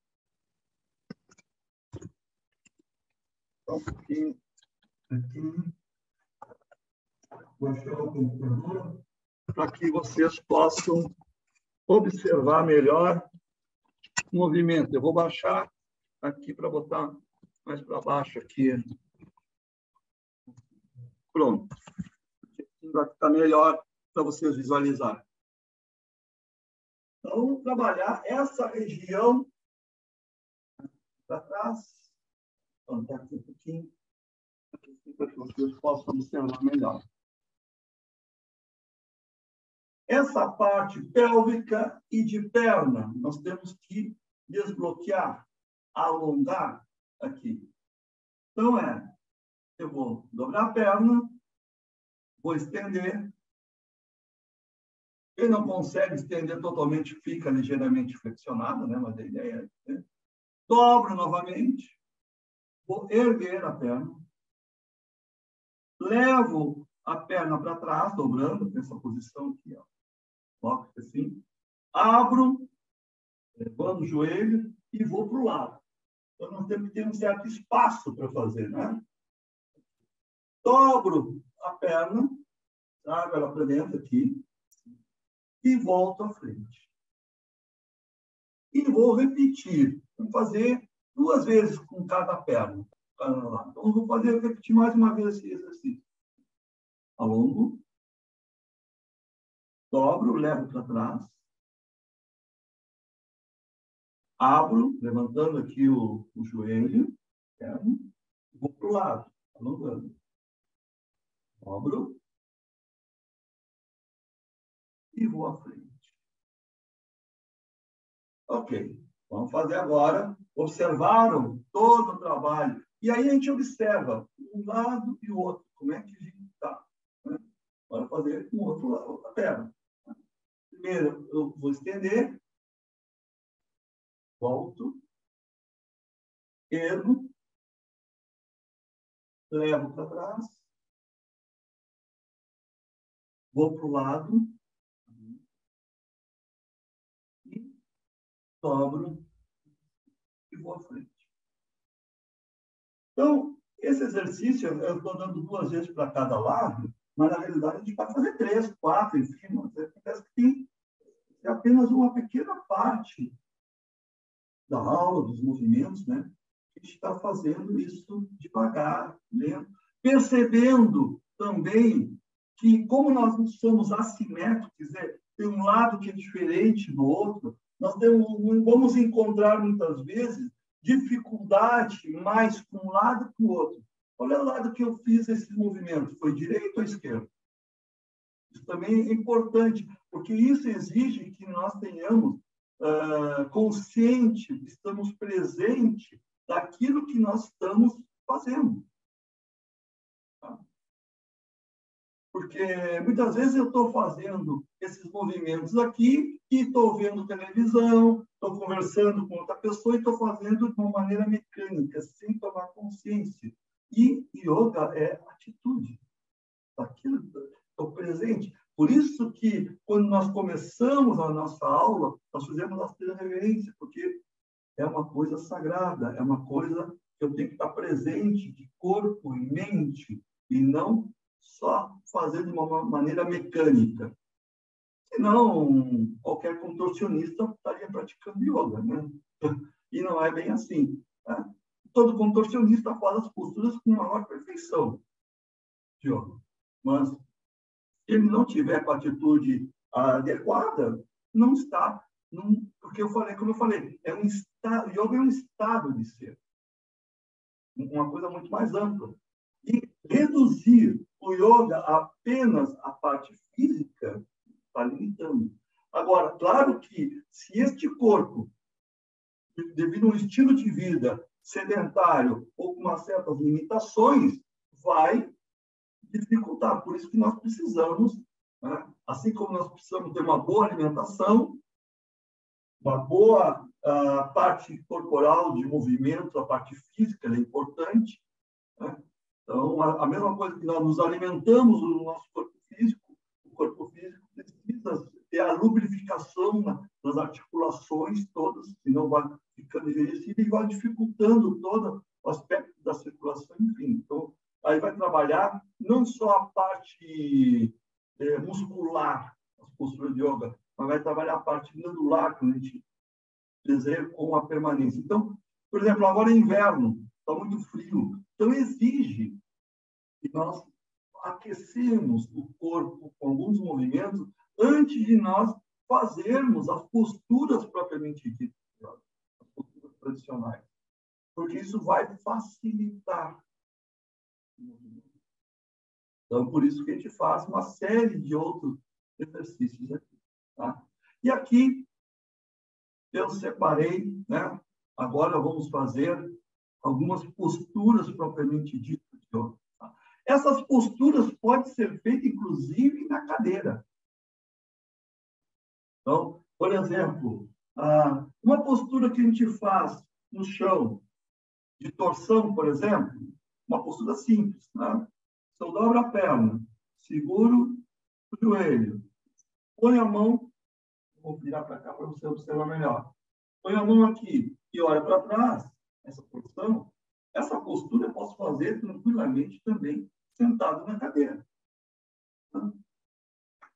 aqui. Baixar o computador para que vocês possam observar melhor o movimento. Eu vou baixar aqui para botar mais para baixo aqui. Pronto. Vai ficar melhor para vocês visualizarem. Então, vamos trabalhar essa região para trás. Vamos dar aqui um pouquinho para que vocês possam observar melhor. Essa parte pélvica e de perna, nós temos que desbloquear, alongar aqui. Então, eu vou dobrar a perna, vou estender. Quem não consegue estender totalmente, fica ligeiramente flexionado, né? Mas a ideia é... né? Dobro novamente, vou erguer a perna, levo a perna para trás, dobrando, nessa posição aqui, ó. Coloco assim. Abro, levanto o joelho e vou para o lado. Então, nós temos que ter um certo espaço para fazer, né? Dobro a perna, trago ela para dentro aqui e volto à frente. E vou repetir. Vou fazer 2 vezes com cada perna. Então, vou repetir mais uma vez esse exercício. Alongo. Dobro, levo para trás. Abro, levantando aqui o joelho. Vou para o lado, alongando. Dobro. E vou à frente. Ok. Vamos fazer agora. Observaram todo o trabalho. E aí a gente observa um lado e o outro. Como é que está? Né? Agora fazer com o outro lado, outra perna. Primeiro, eu vou estender. Volto. Ergo. Levo para trás. Vou para o lado. E dobro. E vou à frente. Então, esse exercício, eu estou dando 2 vezes para cada lado, mas, na realidade, a gente vai fazer 3, 4, enfim. Parece que tem apenas uma pequena parte da aula, dos movimentos, né? A gente está fazendo isso devagar, lento, percebendo também que, como nós não somos assimétricos, quer dizer, tem um lado que é diferente do outro, nós vamos encontrar, muitas vezes, dificuldade mais com um lado que com o outro. Olha o lado que eu fiz esse movimento, foi direito ou esquerdo? Isso também é importante, porque isso exige que nós tenhamos consciente, estamos presentes daquilo que nós estamos fazendo. Tá? Porque muitas vezes eu estou fazendo esses movimentos aqui e estou vendo televisão, estou conversando com outra pessoa e estou fazendo de uma maneira mecânica, sem tomar consciência. E yoga é atitude. Aquilo, estou presente. Por isso que, quando nós começamos a nossa aula, nós fizemos as 3 reverências, porque é uma coisa sagrada, é uma coisa que eu tenho que estar presente de corpo e mente, e não só fazer de uma maneira mecânica. Senão, qualquer contorcionista estaria praticando yoga, né? E não é bem assim. Tá? Todo contorcionista faz as posturas com maior perfeição de yoga. Mas, se ele não tiver com a atitude adequada, não está. Porque como eu falei, é um estado, yoga é um estado de ser. Uma coisa muito mais ampla. E reduzir o yoga apenas à parte física está limitando. Agora, claro que se este corpo, devido a um estilo de vida sedentário ou com umas certas limitações, vai dificultar. Por isso que nós precisamos, né? Assim como nós precisamos ter uma boa alimentação, uma boa parte corporal de movimento, a parte física é importante, né? Então, a mesma coisa que nós nos alimentamos no nosso corpo físico, o corpo físico precisa ter a lubrificação das articulações todas, senão vai ficando envelhecido e vai dificultando todo o aspecto da circulação, enfim. Então, aí vai trabalhar não só a parte muscular, as posturas de yoga, mas vai trabalhar a parte glandular, que a gente deseja com a permanência. Então, por exemplo, agora é inverno, está muito frio, então exige que nós aquecemos o corpo com alguns movimentos antes de nós fazermos as posturas propriamente ditas, as posturas tradicionais, porque isso vai facilitar. Então, por isso que a gente faz uma série de outros exercícios aqui. Tá? E aqui, eu separei, né? Agora vamos fazer algumas posturas propriamente ditas. Tá? Essas posturas podem ser feitas, inclusive, na cadeira. Então, por exemplo, uma postura que a gente faz no chão, de torção, por exemplo, uma postura simples, né? Então, dobra a perna, seguro o joelho. Põe a mão, vou virar para cá para você observar melhor. Põe a mão aqui e olha para trás, essa posição. Essa postura eu posso fazer tranquilamente também sentado na cadeira. Tá?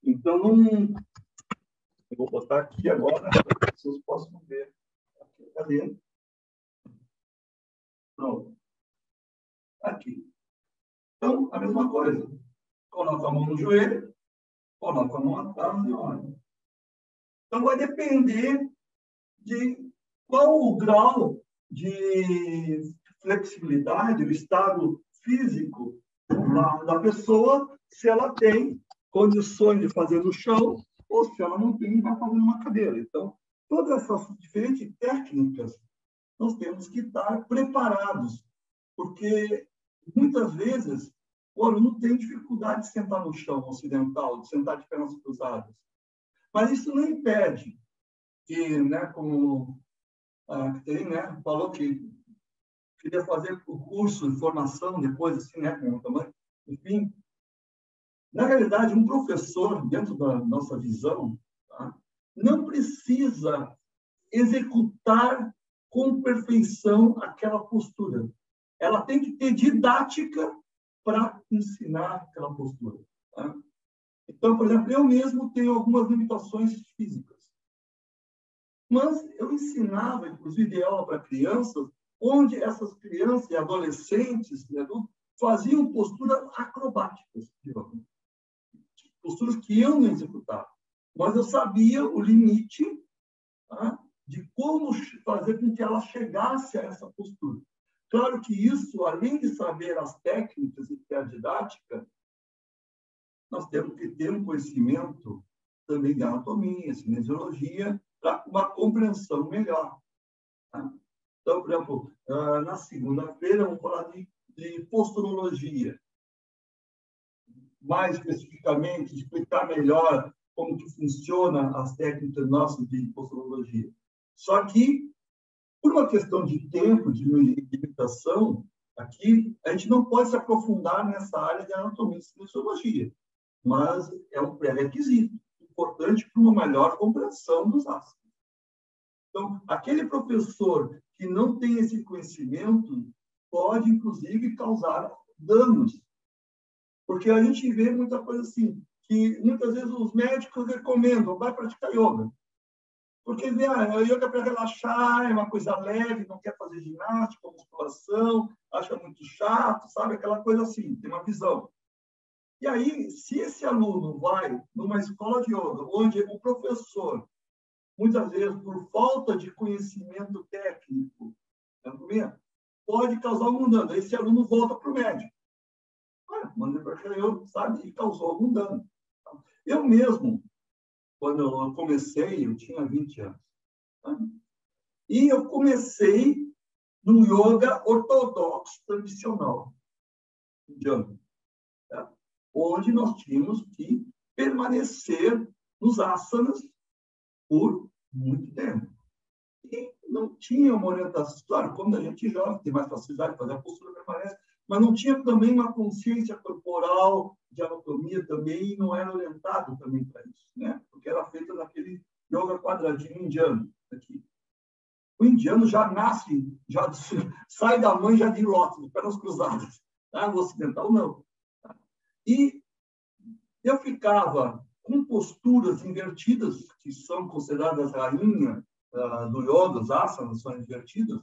Então, eu vou botar aqui agora para que as pessoas possam ver aqui a cadeira. Pronto. Aqui. Então, a mesma coisa. Coloca a mão no joelho, coloca a mão atrás e olha. Então, vai depender de qual o grau de flexibilidade, o estado físico da pessoa, se ela tem condições de fazer no chão ou se ela não tem, vai fazer numa cadeira. Então, todas essas diferentes técnicas, nós temos que estar preparados, porque muitas vezes o aluno tem dificuldade de sentar no chão ocidental, de sentar de pernas cruzadas. Mas isso não impede que, né, como a Caterine, né, falou que queria fazer o curso de formação depois, assim, né, com tamanho. Enfim, na realidade, um professor, dentro da nossa visão, tá, não precisa executar com perfeição aquela postura. Ela tem que ter didática para ensinar aquela postura. Tá? Então, por exemplo, eu mesmo tenho algumas limitações físicas. Mas eu ensinava, inclusive, de aula para crianças, onde essas crianças e adolescentes e adultos faziam posturas acrobáticas, posturas que eu não executava. Mas eu sabia o limite, tá, de como fazer com que ela chegasse a essa postura. Claro que isso, além de saber as técnicas e ter a didática, nós temos que ter um conhecimento também de anatomia, cinesiologia, para uma compreensão melhor. Tá? Então, por exemplo, na segunda-feira, vamos falar de posturologia. Mais especificamente, explicar melhor como que funciona as técnicas nossas de posturologia. Só que, por uma questão de tempo, de limitação, aqui, a gente não pode se aprofundar nessa área de anatomia e cinesiologia, mas é um pré-requisito importante para uma melhor compreensão dos ácidos. Então, aquele professor que não tem esse conhecimento pode, inclusive, causar danos. Porque a gente vê muita coisa assim, que muitas vezes os médicos recomendam, vai praticar yoga. Porque vê, a yoga é para relaxar, é uma coisa leve, não quer fazer ginástica, musculação, acha muito chato, sabe? Aquela coisa assim, tem uma visão. E aí, se esse aluno vai numa escola de yoga, onde o professor, muitas vezes, por falta de conhecimento técnico, pode causar algum dano. Esse aluno volta para o médico. Mandei para eu, sabe? E causou algum dano. Eu mesmo, quando eu comecei, eu tinha 20 anos. Tá? E eu comecei no yoga ortodoxo tradicional indiano, tá? Onde nós tínhamos que permanecer nos asanas por muito tempo. E não tinha uma orientação. Claro, quando a gente jovem, tem mais facilidade de fazer a postura permanece, mas não tinha também uma consciência corporal de anatomia também, e não era orientado também para isso, né? Porque era feito naquele yoga quadradinho indiano aqui. O indiano já nasce, já sai da mãe já de lótus, pernas cruzadas. Tá? O ocidental não. Tá? E eu ficava com posturas invertidas, que são consideradas rainha do yoga, as asanas são invertidas,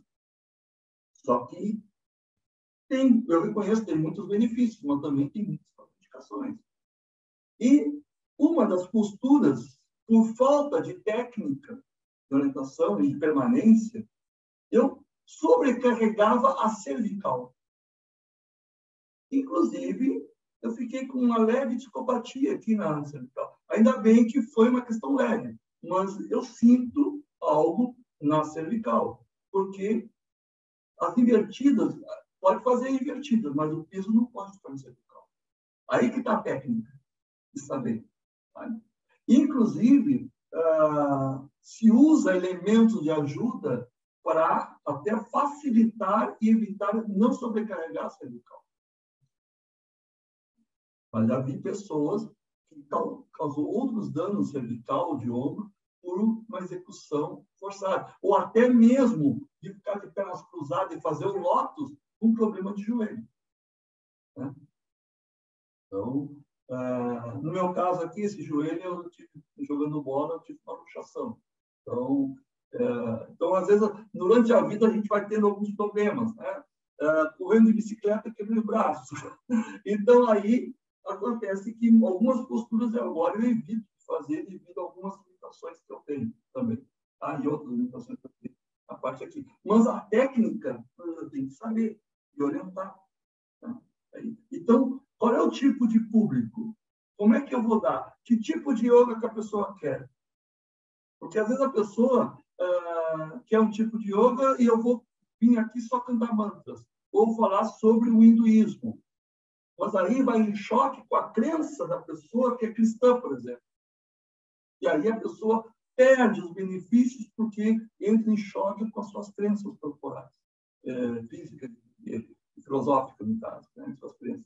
só que eu reconheço que tem muitos benefícios, mas também tem muitas complicações. E uma das posturas, por falta de técnica de orientação e de permanência, eu sobrecarregava a cervical. Inclusive, eu fiquei com uma leve discopatia aqui na cervical. Ainda bem que foi uma questão leve, mas eu sinto algo na cervical, porque as invertidas, pode fazer invertidas, mas o peso não pode ficar na cervical. Aí que está a técnica de saber. Tá? Inclusive, se usa elementos de ajuda para até facilitar e evitar não sobrecarregar a cervical. Mas já vi pessoas que causou outros danos cervical de ombro por uma execução forçada. Ou até mesmo de ficar de pernas cruzadas e fazer o lótus com problema de joelho. Né? Então, no meu caso aqui, esse joelho, eu tive, jogando bola, eu tive uma luxação. Então, às vezes, durante a vida, a gente vai tendo alguns problemas. Né? Correndo de bicicleta, quebrei o braço. Então, aí, acontece que algumas posturas agora eu evito fazer devido a algumas limitações que eu tenho também. E outras limitações que eu tenho na parte aqui. Mas a técnica, eu tenho que saber e orientar. Tá? Então, qual é o tipo de público? Como é que eu vou dar? Que tipo de yoga que a pessoa quer? Porque, às vezes, a pessoa quer um tipo de yoga e eu vou vir aqui só cantar mantras. Ou falar sobre o hinduísmo. Mas aí vai em choque com a crença da pessoa que é cristã, por exemplo. E aí a pessoa perde os benefícios porque entra em choque com as suas crenças corporais, físicas e filosóficas, no caso, né? Suas crenças.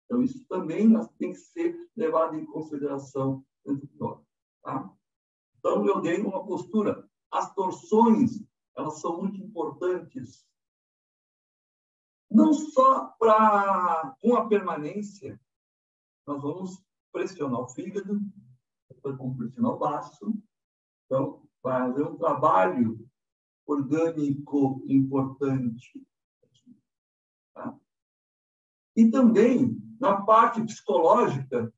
Então, isso também tem que ser levado em consideração dentro do yoga. Tá? Então, eu dei uma postura. As torções, elas são muito importantes. Não só com a permanência, nós vamos pressionar o fígado, depois vamos pressionar o baço. Então, fazer um trabalho orgânico importante. Tá? E também, na parte psicológica,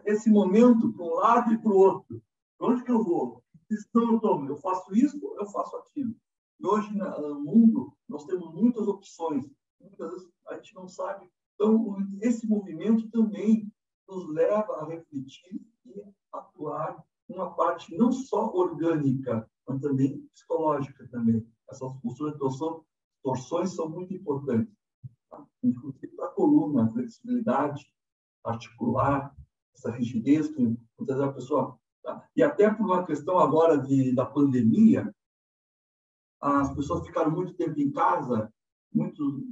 esse momento para um lado e para o outro. Para onde que eu vou? Que decisão eu tomo? Eu faço isso ou eu faço aquilo? E hoje, no mundo, nós temos muitas opções. Muitas vezes a gente não sabe. Então, esse movimento também nos leva a refletir e atuar numa parte não só orgânica, mas também psicológica também. Essas posturas de torções são muito importantes. Tá? Inclusive a coluna, a flexibilidade articular, essa rigidez que muitas vezes a pessoa... Tá? E até por uma questão agora da pandemia, as pessoas ficaram muito tempo em casa, muito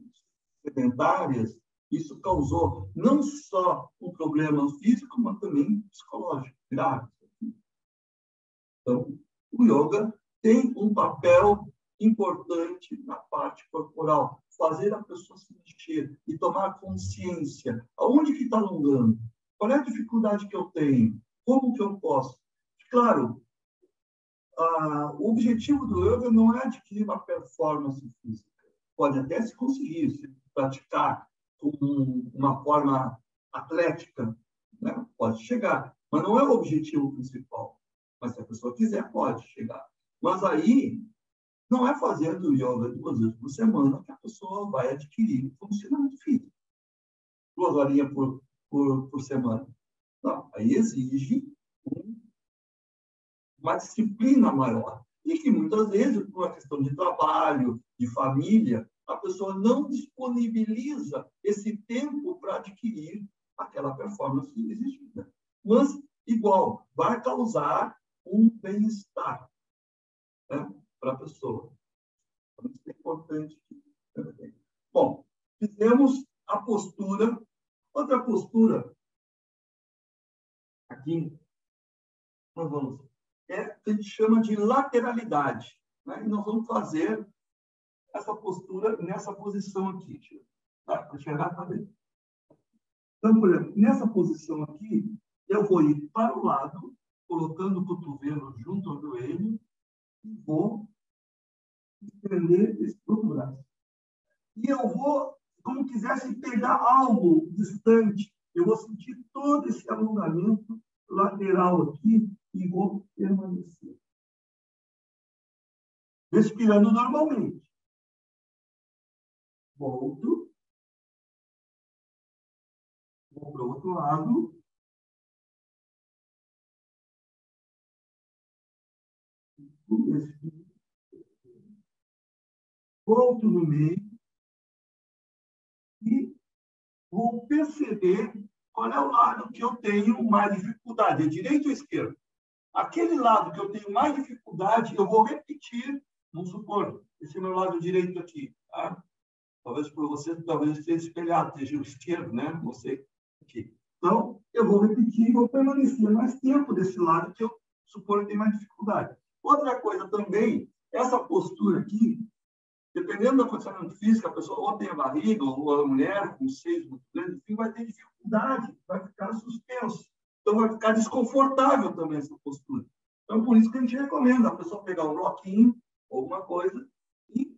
sedentárias. Isso causou não só um problema físico, mas também psicológico grave. Então, o yoga tem um papel importante na parte corporal, fazer a pessoa se mexer e tomar consciência. Aonde que está alongando? Qual é a dificuldade que eu tenho? Como que eu posso? Claro, o objetivo do yoga não é adquirir uma performance física. Pode até se conseguir, se praticar com uma forma atlética, né? Pode chegar. Mas não é o objetivo principal. Mas se a pessoa quiser, pode chegar. Mas aí, não é fazendo yoga 2 vezes por semana que a pessoa vai adquirir funcionamento físico. 2 horinhas por semana. Não, aí exige uma disciplina maior. E que muitas vezes, por uma questão de trabalho, de família, a pessoa não disponibiliza esse tempo para adquirir aquela performance exigida. Mas, igual, vai causar um bem-estar, né, para a pessoa. Então, isso é importante. Bom, fizemos a postura. Outra postura, aqui, nós vamos, que a gente chama de lateralidade. Né? E nós vamos fazer essa postura nessa posição aqui. Para chegar para dentro. Então, por exemplo, nessa posição aqui, eu vou ir para o lado, colocando o cotovelo junto ao joelho, e vou estender esse outro braço. E eu vou, como quisesse pegar algo distante, eu vou sentir todo esse alongamento lateral aqui e vou permanecer. Respirando normalmente. Volto. Vou para o outro lado. Volto no meio. E vou perceber qual é o lado que eu tenho mais dificuldade, é direito ou esquerdo? Aquele lado que eu tenho mais dificuldade, eu vou repetir, vamos supor, esse é o meu lado direito aqui. Tá? Talvez para você, talvez esteja espelhado, seja o esquerdo, né? Você Aqui. Então, eu vou repetir e vou permanecer mais tempo desse lado que eu suponho que tem mais dificuldade. Outra coisa também, essa postura aqui, dependendo do funcionamento físico, a pessoa ou tem a barriga, ou a mulher com seios muito grandes, enfim, vai ter dificuldade, vai ficar suspenso. Então, vai ficar desconfortável também essa postura. Então, por isso que a gente recomenda a pessoa pegar um bloquinho, alguma coisa, e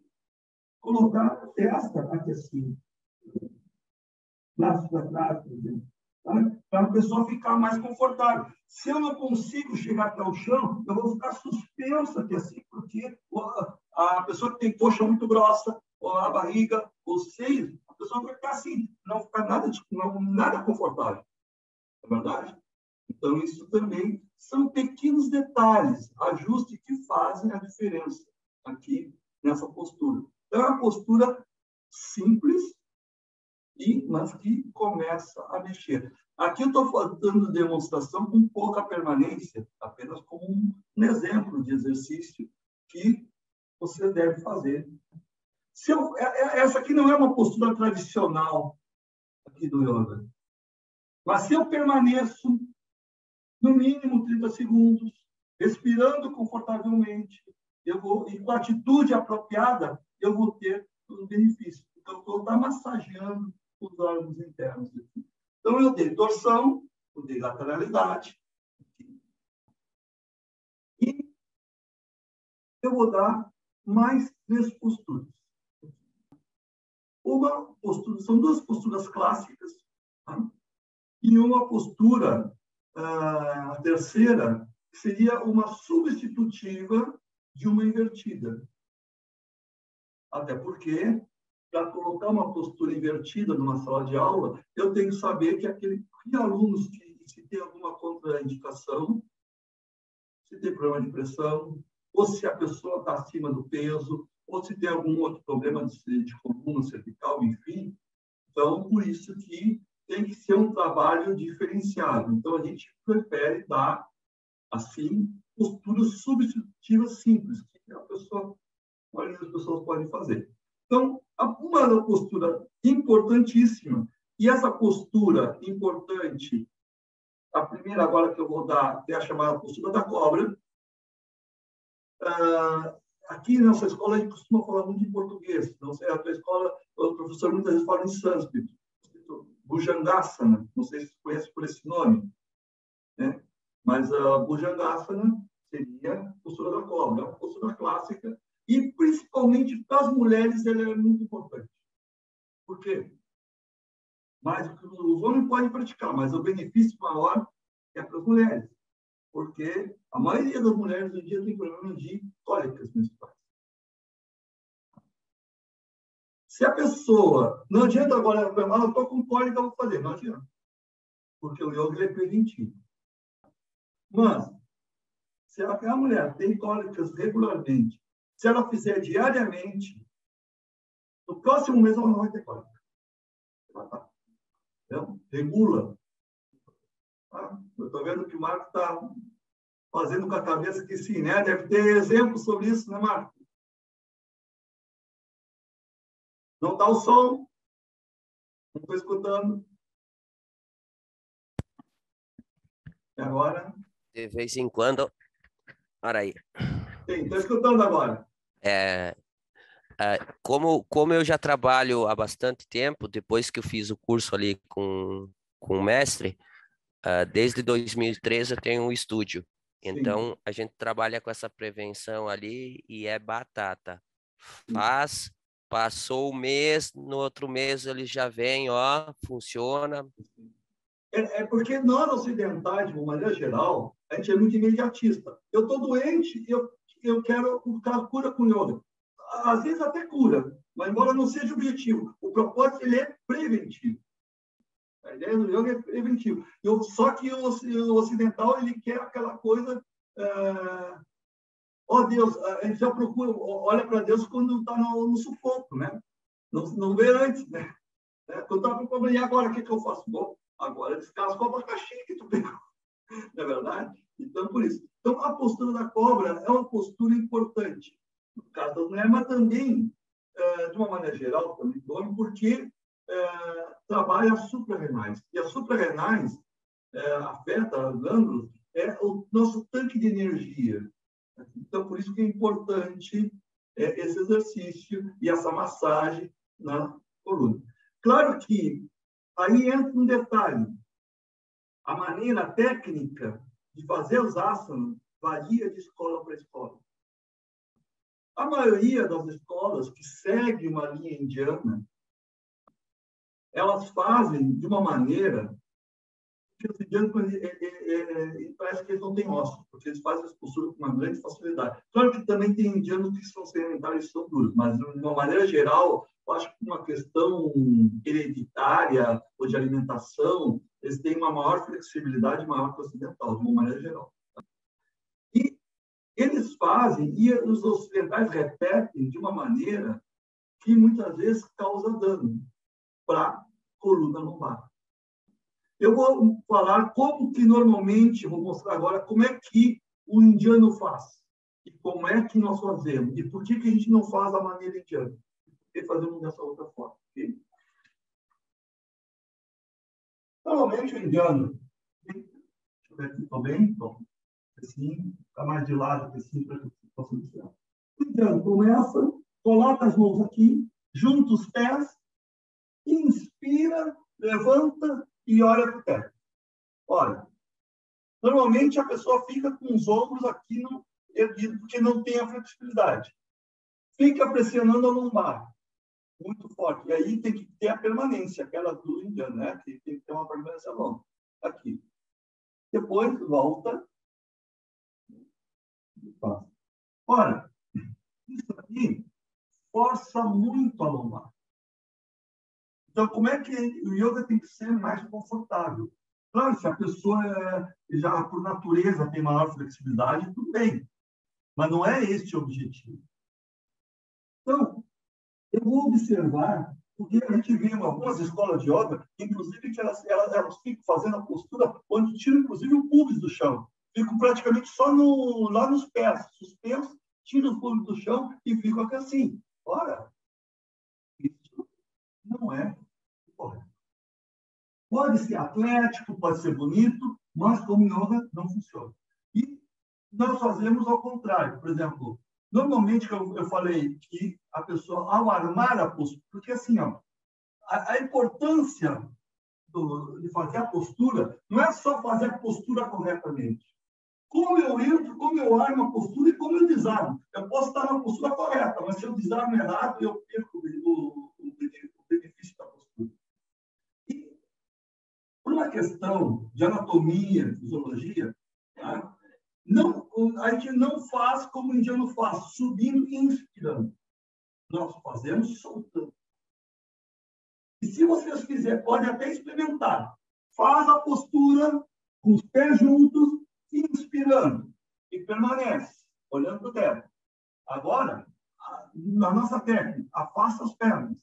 colocar a testa aqui assim, braços para trás, por exemplo, tá? Para a pessoa ficar mais confortável. Se eu não consigo chegar até o chão, eu vou ficar suspenso aqui assim, porque a pessoa que tem coxa muito grossa, ou a barriga, ou seios, a pessoa vai ficar assim, não ficar nada confortável. É verdade? Então, isso também são pequenos detalhes, ajustes que fazem a diferença aqui nessa postura. Então, é uma postura simples, mas que começa a mexer. Aqui eu estou fazendo demonstração com pouca permanência, apenas como um exemplo de exercício que você deve fazer. Essa aqui não é uma postura tradicional aqui do yoga, mas se eu permaneço no mínimo 30 segundos, respirando confortavelmente, e com a atitude apropriada, eu vou ter os benefícios. Então, eu vou estar massageando os órgãos internos. Então, eu dei torção, eu dei lateralidade, e eu vou dar mais 3 posturas. Uma postura, são 2 posturas clássicas, tá? E uma postura, a terceira, seria uma substitutiva de uma invertida. Até porque, para colocar uma postura invertida numa sala de aula, eu tenho que saber que aquele alunos que se tem alguma contraindicação, se tem problema de pressão, ou se a pessoa está acima do peso, ou se tem algum outro problema de coluna cervical, enfim. Então, por isso que tem que ser um trabalho diferenciado. Então, a gente prefere dar, assim, posturas substitutivas simples, que a maioria das pessoas podem fazer. Então, uma postura importantíssima, e essa postura importante, a primeira agora que eu vou dar é a chamada postura da cobra. Aqui na nossa escola a gente costuma falar muito em português, não sei, a tua escola, o professor muitas vezes fala em sânscrito, Bhujangasana, não sei se você conhece por esse nome, né? Mas a Bhujangasana seria a postura da cobra, uma postura clássica, e principalmente para as mulheres ela é muito importante. Por quê? Mais do que os homens podem praticar, mas o benefício maior é para as mulheres, porque a maioria das mulheres hoje em dia tem problema de cólicas menstruais. Se a pessoa... Não adianta agora, eu estou com cólica, eu vou fazer. Não adianta. Porque o yoga é preventivo. Mas, se a mulher tem cólicas regularmente, se ela fizer diariamente, no próximo mês ela não vai ter cólica. Então, regula. Eu estou vendo que o Marco está fazendo com a cabeça que sim, né? Deve ter exemplo sobre isso, né, Marco? Não está o som. Não estou escutando. E agora? De vez em quando. Olha aí. Sim, estou escutando agora. Como eu já trabalho há bastante tempo, depois que eu fiz o curso ali com o mestre, desde 2013 eu tenho um estúdio. Então, a gente trabalha com essa prevenção ali e é batata. Passou o mês, no outro mês ele já vem, ó, funciona. É porque nós, ocidentais, de uma maneira geral, a gente é muito imediatista. Eu estou doente e eu quero cura com yoga. Às vezes até cura, mas embora não seja objetivo. O propósito ele é preventivo. A ideia do yoga é preventivo. Só que o ocidental ele quer aquela coisa... Deus, a gente já procura, olha para Deus quando está no sufoco, né? Não vê antes, né? Quando está com problema, e agora o que eu faço? Bom, agora descasca o abacaxi que tu pegou. Não é verdade? Então, por isso. Então, a postura da cobra é uma postura importante, no caso das mulheres, mas também, de uma maneira geral, também do homem, porque trabalha as suprarrenais. E as suprarrenais afeta as glândulas, é o nosso tanque de energia. Então, por isso que é importante esse exercício e essa massagem na coluna. Claro que aí entra um detalhe. A maneira técnica de fazer os asanas varia de escola para escola. A maioria das escolas que segue uma linha indiana, elas fazem de uma maneira que os indianos parece que eles não têm ossos, porque eles fazem as posturas com uma grande facilidade. Claro que também tem indianos que são sedentares e são duros, mas, de uma maneira geral, eu acho que uma questão hereditária ou de alimentação, eles têm uma maior flexibilidade maior que o ocidental, de uma maneira geral. E eles fazem, e os ocidentais repetem de uma maneira que muitas vezes causa dano para a coluna lombar. Eu vou falar como que normalmente, vou mostrar agora como é que o indiano faz. E como é que nós fazemos. E por que a gente não faz da maneira indiana. Por que fazemos dessa outra forma. Okay? Normalmente o indiano... Deixa eu ver aqui, estou bem? Bom, assim, fica mais de lado, assim, para que você possa observar. O indiano começa, coloca as mãos aqui, junta os pés, inspira, levanta e olha para o teto. Olha, normalmente a pessoa fica com os ombros aqui no erguido, porque não tem a flexibilidade. Fica pressionando a lombar, muito forte. E aí tem que ter a permanência, aquela do indiano, né? Que tem que ter uma permanência longa. Aqui. Depois volta. Olha, isso aqui força muito a lombar. Então, como é que o yoga tem que ser mais confortável? Claro, se a pessoa já por natureza tem maior flexibilidade, tudo bem. Mas não é este o objetivo. Então, eu vou observar, porque a gente vê em algumas escolas de yoga, inclusive, que elas ficam fazendo a postura onde tiram, inclusive, o pubis do chão. Ficam praticamente só lá nos pés, suspensos, tiram o pubis do chão e ficam aqui assim. Ora, isso não é correto. Pode ser atlético, pode ser bonito, mas como yoga não funciona. E nós fazemos ao contrário. Por exemplo, normalmente eu falei que a pessoa, ao armar a postura, porque assim, ó, a importância de fazer a postura não é só fazer a postura corretamente. Como eu entro, como eu armo a postura e como eu desarmo. Eu posso estar na postura correta, mas se eu desarmo errado, eu perco o benefício da postura. Por uma questão de anatomia, fisiologia, tá? A gente não faz como o indiano faz, subindo e inspirando. Nós fazemos soltando. E se vocês fizerem, podem até experimentar. Faz a postura com os pés juntos, inspirando. E permanece, olhando para o teto. Agora, na nossa técnica, afasta as pernas.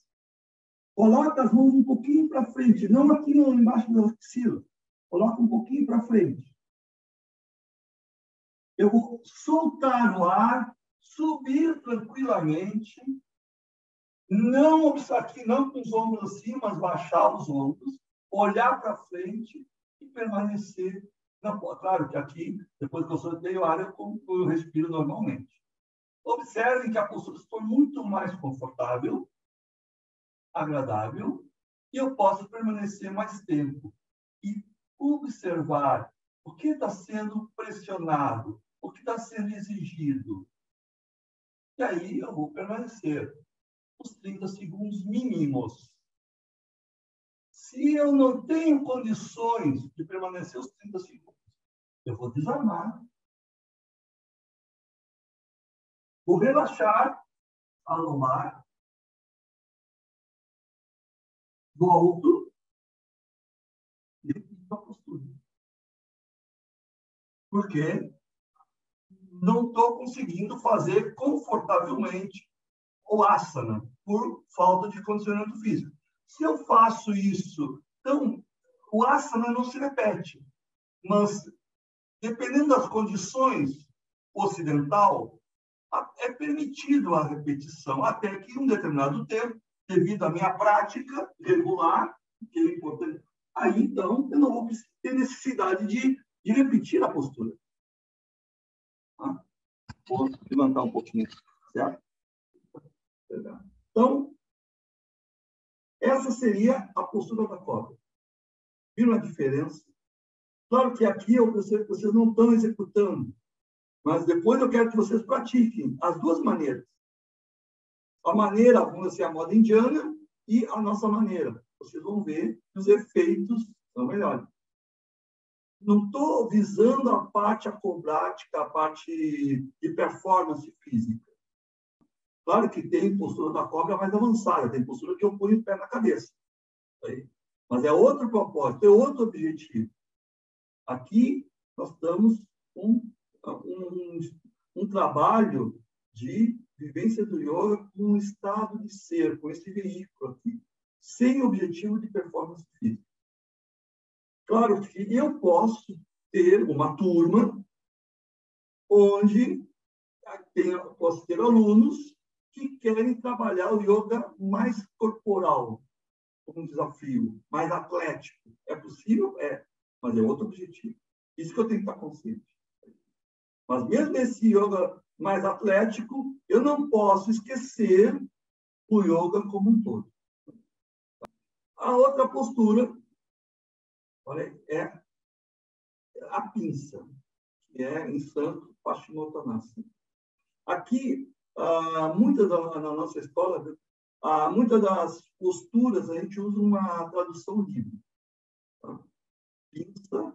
Coloca as mãos um pouquinho para frente, não aqui embaixo da axila. Coloca um pouquinho para frente. Eu vou soltar o ar, subir tranquilamente, não aqui não com os ombros assim, mas baixar os ombros, olhar para frente e permanecer na porta. Claro que aqui, depois que eu soltei o ar, eu respiro normalmente. Observem que a postura se torna muito mais confortável, agradável, e eu posso permanecer mais tempo e observar o que está sendo pressionado, o que está sendo exigido. E aí eu vou permanecer os 30 segundos mínimos. Se eu não tenho condições de permanecer os 30 segundos, eu vou desarmar. Vou relaxar a lombar. Volto e repito a postura. Porque não estou conseguindo fazer confortavelmente o asana, por falta de condicionamento físico. Se eu faço isso, então, o asana não se repete. Mas, dependendo das condições ocidental, é permitido a repetição, até que, em um determinado tempo, devido à minha prática regular, que é importante, aí, então, eu não vou ter necessidade de repetir a postura. Tá? Vou levantar um pouquinho, certo? Então, essa seria a postura da cobra. Viram a diferença? Claro que aqui eu percebo que vocês não estão executando, mas depois eu quero que vocês pratiquem as duas maneiras. A maneira, vamos dizer, a moda indiana e a nossa maneira. Vocês vão ver que os efeitos são melhores. Não estou visando a parte acrobática, a parte de performance física. Claro que tem postura da cobra mais avançada, tem postura que eu ponho o pé na cabeça. Mas é outro propósito, é outro objetivo. Aqui nós estamos com um trabalho de vivência do yoga com um estado de ser, com esse veículo aqui, sem objetivo de performance física. Claro que eu posso ter uma turma onde posso ter alunos que querem trabalhar o yoga mais corporal, como um desafio, mais atlético. É possível? É, mas é outro objetivo. Isso que eu tenho que estar consciente. Mas mesmo esse yoga mais atlético, eu não posso esquecer o yoga como um todo. A outra postura, olha, é a pinça, que é em Santo Paschimottanasana. Aqui, na nossa escola, muitas das posturas a gente usa uma tradução livre. Tá? Pinça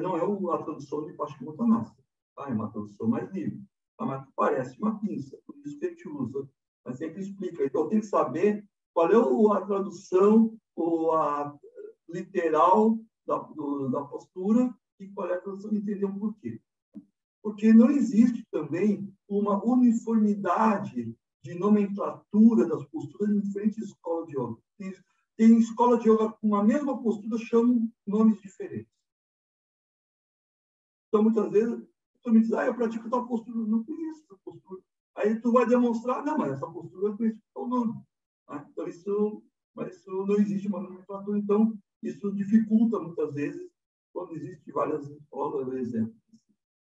não é a tradução de Paschimottanasana, tá? É uma tradução mais livre, tá? Mas parece uma pinça, por isso que a gente usa. Mas sempre explica. Então, tem que saber qual é a tradução ou a literal da postura e qual é a tradução, entender um porquê. Porque não existe também uma uniformidade de nomenclatura das posturas em diferentes escolas de yoga. Tem escola de yoga com a mesma postura, chamam nomes diferentes. Então, muitas vezes, tu me diz, eu pratico tal postura, eu não conheço essa postura. Aí tu vai demonstrar, não, mas essa postura eu conheço o nome. Então, isso não existe uma nomenclatura. Então, isso dificulta, muitas vezes, quando existem várias escolas, por exemplo.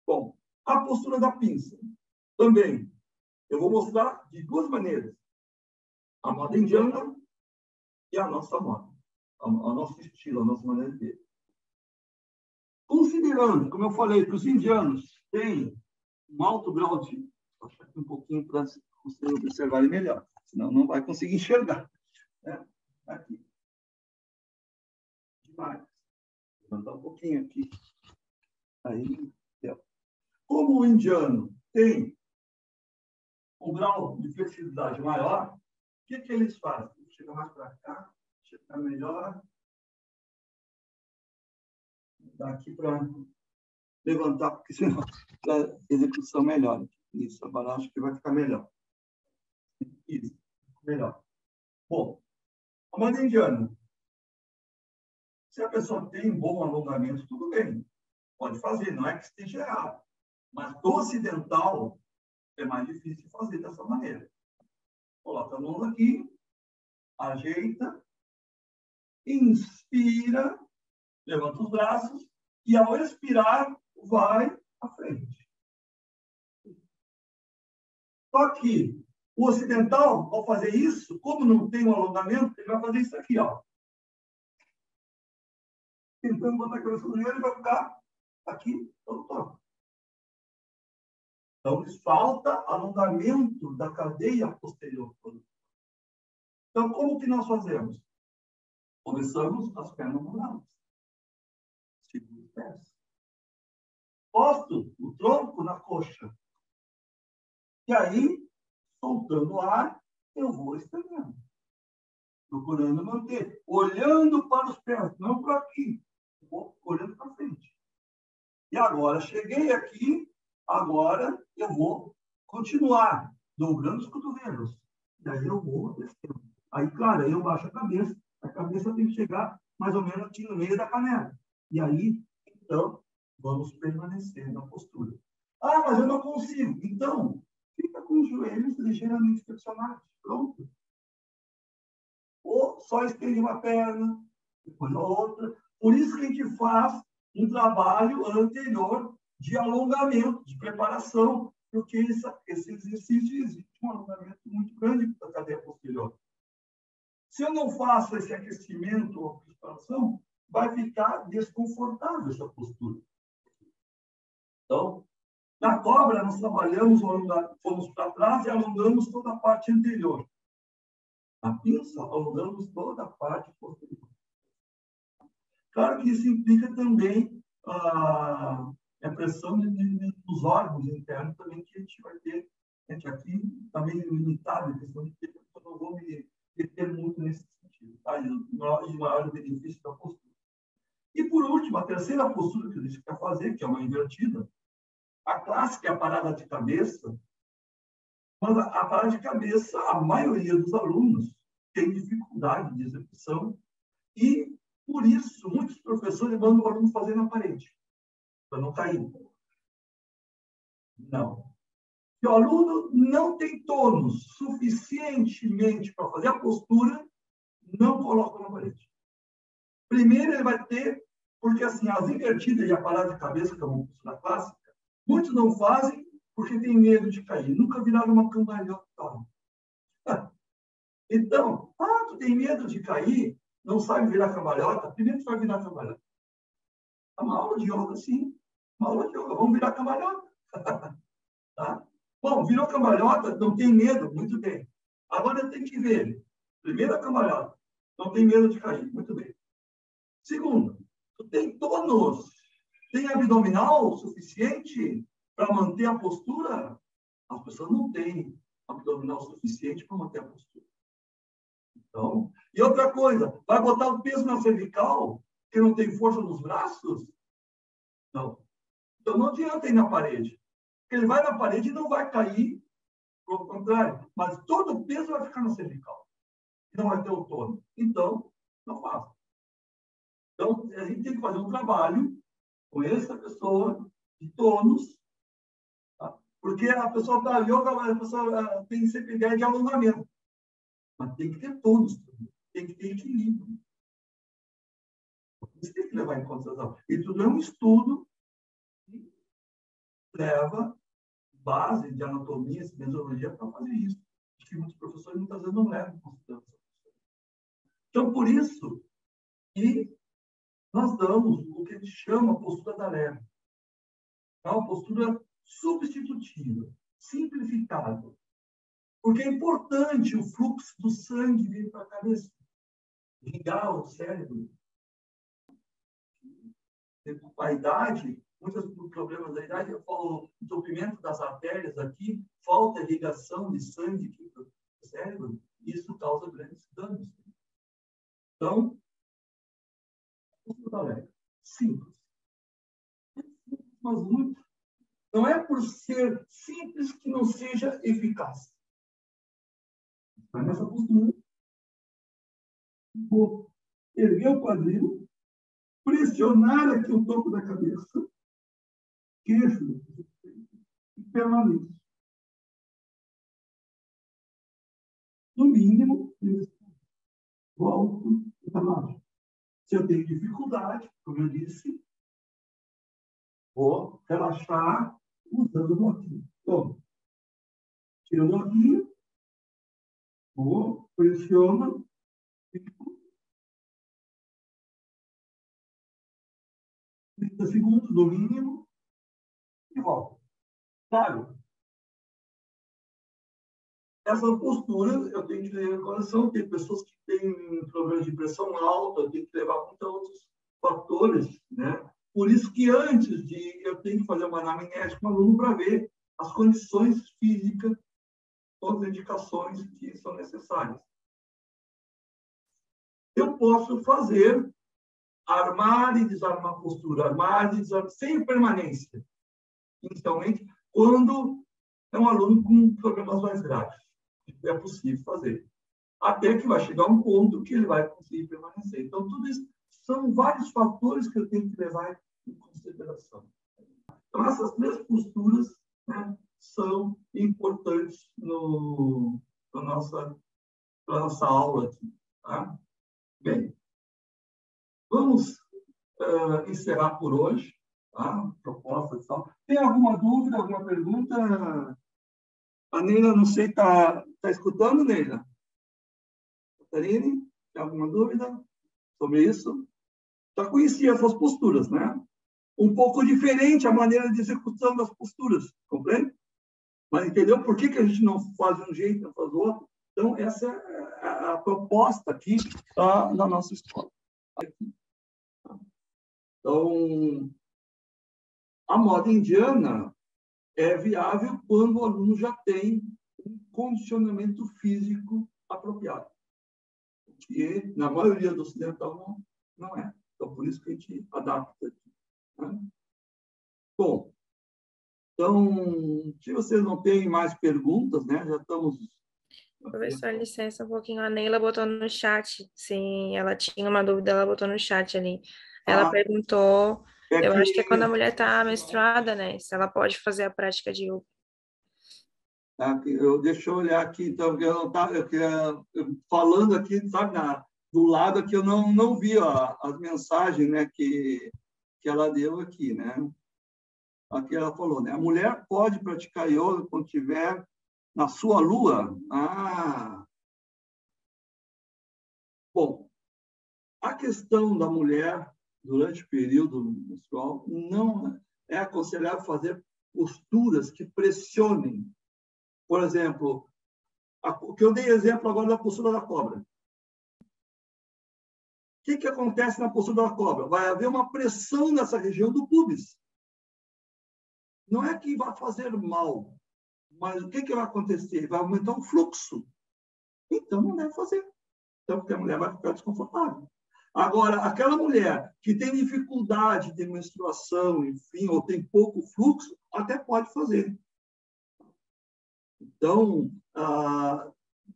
Bom, a postura da pinça. Também, eu vou mostrar de duas maneiras. A moda indiana e a nossa moda. O nosso estilo, a nossa maneira de ver. Considerando, como eu falei, que os indianos têm um alto grau de... Vou achar aqui um pouquinho para vocês observarem melhor, senão não vai conseguir enxergar. Aqui. Demais. Vou levantar um pouquinho aqui. Aí, como o indiano tem um grau de flexibilidade maior, o que eles fazem? Chega mais para cá, chega melhor. Dá aqui para levantar, porque senão a execução melhora. Isso, agora acho que vai ficar melhor. Isso, melhor. Bom, a moda indiana. Se a pessoa tem um bom alongamento, tudo bem. Pode fazer, não é que esteja errado. Mas do ocidental, é mais difícil fazer dessa maneira. Coloca a mão aqui, ajeita, inspira, levanta os braços e, ao expirar, vai à frente. Só que o ocidental, ao fazer isso, como não tem um alongamento, ele vai fazer isso aqui, ó. Tentando botar a cabeça no joelho, ele vai ficar aqui todo torto. Então, falta alongamento da cadeia posterior. Então, como que nós fazemos? Começamos as pernas molhadas. Segura os pés. Posto o tronco na coxa. E aí, soltando o ar, eu vou estendendo. Procurando manter. Olhando para os pés, não para aqui. Vou olhando para frente. E agora, cheguei aqui, agora eu vou continuar dobrando os cotovelos. Daí eu vou descendo. Aí, claro, aí eu baixo a cabeça tem que chegar mais ou menos aqui no meio da canela. E aí, então, vamos permanecer na postura. Mas eu não consigo. Então, fica com os joelhos ligeiramente flexionados. Pronto. só estende uma perna, depois a outra. Por isso que a gente faz um trabalho anterior de alongamento, de preparação, porque esse exercício existe um alongamento muito grande da cadeia posterior. Se eu não faço esse aquecimento ou preparação, vai ficar desconfortável essa postura. Então, na cobra, nós trabalhamos, fomos para trás e alongamos toda a parte anterior. Na pinça, alongamos toda a parte posterior. Claro que isso implica também a pressão dos órgãos internos também que a gente vai ter. A gente aqui está meio limitado em questão de tempo, eu não vou me deter muito nesse sentido. Tá? E o maior benefício da postura. E, por último, a terceira postura que a gente quer fazer, que é uma invertida, a clássica é a parada de cabeça, mas a parada de cabeça, a maioria dos alunos tem dificuldade de execução e, por isso, muitos professores mandam o aluno fazer na parede, para não cair. Não. Se o aluno não tem tônus suficientemente para fazer a postura, não coloca na parede. Primeiro, ele vai ter, porque assim, as invertidas e a parada de cabeça, que é uma postura clássica, muitos não fazem porque tem medo de cair. Nunca viraram uma cambalhota. Então, tu tem medo de cair, não sabe virar cambalhota, primeiro tu vai virar cambalhota. É uma aula de yoga, sim. Uma aula de yoga. Vamos virar cambalhota. Tá? Bom, virou cambalhota, não tem medo, muito bem. Agora tem que ver. Primeira cambalhota, não tem medo de cair, muito bem. Segundo, tu tem tônus, tem abdominal suficiente para manter a postura? As pessoas não têm abdominal suficiente para manter a postura. Então, e outra coisa, vai botar o peso na cervical, que não tem força nos braços? Não. Então não adianta ir na parede. Porque ele vai na parede e não vai cair, pelo contrário, mas todo o peso vai ficar na cervical. Não vai ter o tônus. Então, não faça. Então, a gente tem que fazer um trabalho com essa pessoa de tônus, tá? Porque a pessoa da yoga, a pessoa tem sempre ideia de alongamento. Mas tem que ter tônus, tem que ter equilíbrio. Isso tem que levar em consideração. E tudo é um estudo que leva base de anatomia, de fisiologia para fazer isso. Acho que muitos professores muitas vezes não levam em consideração. Então, por isso que nós damos o que a gente chama a postura da leve. É uma postura substitutiva, simplificada. Porque é importante o fluxo do sangue vir para a cabeça, ligar o cérebro. Com a idade, muitos problemas da idade, eu falo entupimento das artérias aqui, falta irrigação de sangue aqui para o cérebro, e isso causa grandes danos. Então, simples. Mas muito. Não é por ser simples que não seja eficaz. Mas nessa postura, vou erguer o quadril, pressionar aqui o topo da cabeça, queixo, e permaneço. No mínimo, volto e para baixo. Se eu tenho dificuldade, como eu disse, vou relaxar usando o bloquinho. Então, tiro o bloquinho, vou, pressiono, fico 30 segundos, no mínimo, e volto. Claro, essa postura, eu tenho que ter em consideração, tem pessoas que têm problemas de pressão alta, eu tenho que levar muitos outros fatores, né? Por isso que antes de eu tenho que fazer uma anamnese com o aluno para ver as condições físicas, todas as indicações que são necessárias. Eu posso fazer armar e desarmar a postura, armar e desarmar, sem permanência, inicialmente, quando é um aluno com problemas mais graves. É possível fazer. Até que vai chegar um ponto que ele vai conseguir permanecer. Então, tudo isso são vários fatores que eu tenho que levar em consideração. Então, essas três posturas, né, são importantes para a nossa aula aqui. Tá? Bem, vamos encerrar por hoje, tá? Propostas e tal. Tem alguma dúvida, alguma pergunta? A Neila, não sei, tá escutando, Neila? Catarine, tem alguma dúvida sobre isso? Já conhecia essas posturas, né? Um pouco diferente a maneira de execução das posturas, compreende? Mas entendeu por que a gente não faz de um jeito, não faz do outro? Então, essa é a proposta aqui da nossa escola. Então, a moda indiana é viável quando o aluno já tem um condicionamento físico apropriado, que na maioria do ocidental não é. Então, por isso que a gente adapta aqui, né? Bom, então, se vocês não têm mais perguntas, né, já estamos... Professor, licença um pouquinho. A Neila botou no chat, se ela tinha uma dúvida, ela botou no chat ali. Ela perguntou, eu acho que é quando a mulher está menstruada, né? Se ela pode fazer a prática de yoga. Deixa eu olhar aqui, então, falando aqui, sabe, do lado aqui, eu não vi as mensagens, né, que ela deu aqui, né? Aqui ela falou, né? A mulher pode praticar yoga quando estiver na sua lua? Bom, a questão da mulher durante o período menstrual não é aconselhável fazer posturas que pressionem. Por exemplo, o que eu dei exemplo agora da postura da cobra. O que acontece na postura da cobra? Vai haver uma pressão nessa região do púbis. Não é que vai fazer mal, mas o que vai acontecer? Vai aumentar o fluxo. Então, não deve fazer. Então, porque a mulher vai ficar desconfortável. Agora, aquela mulher que tem dificuldade de menstruação, enfim, ou tem pouco fluxo, até pode fazer. Então,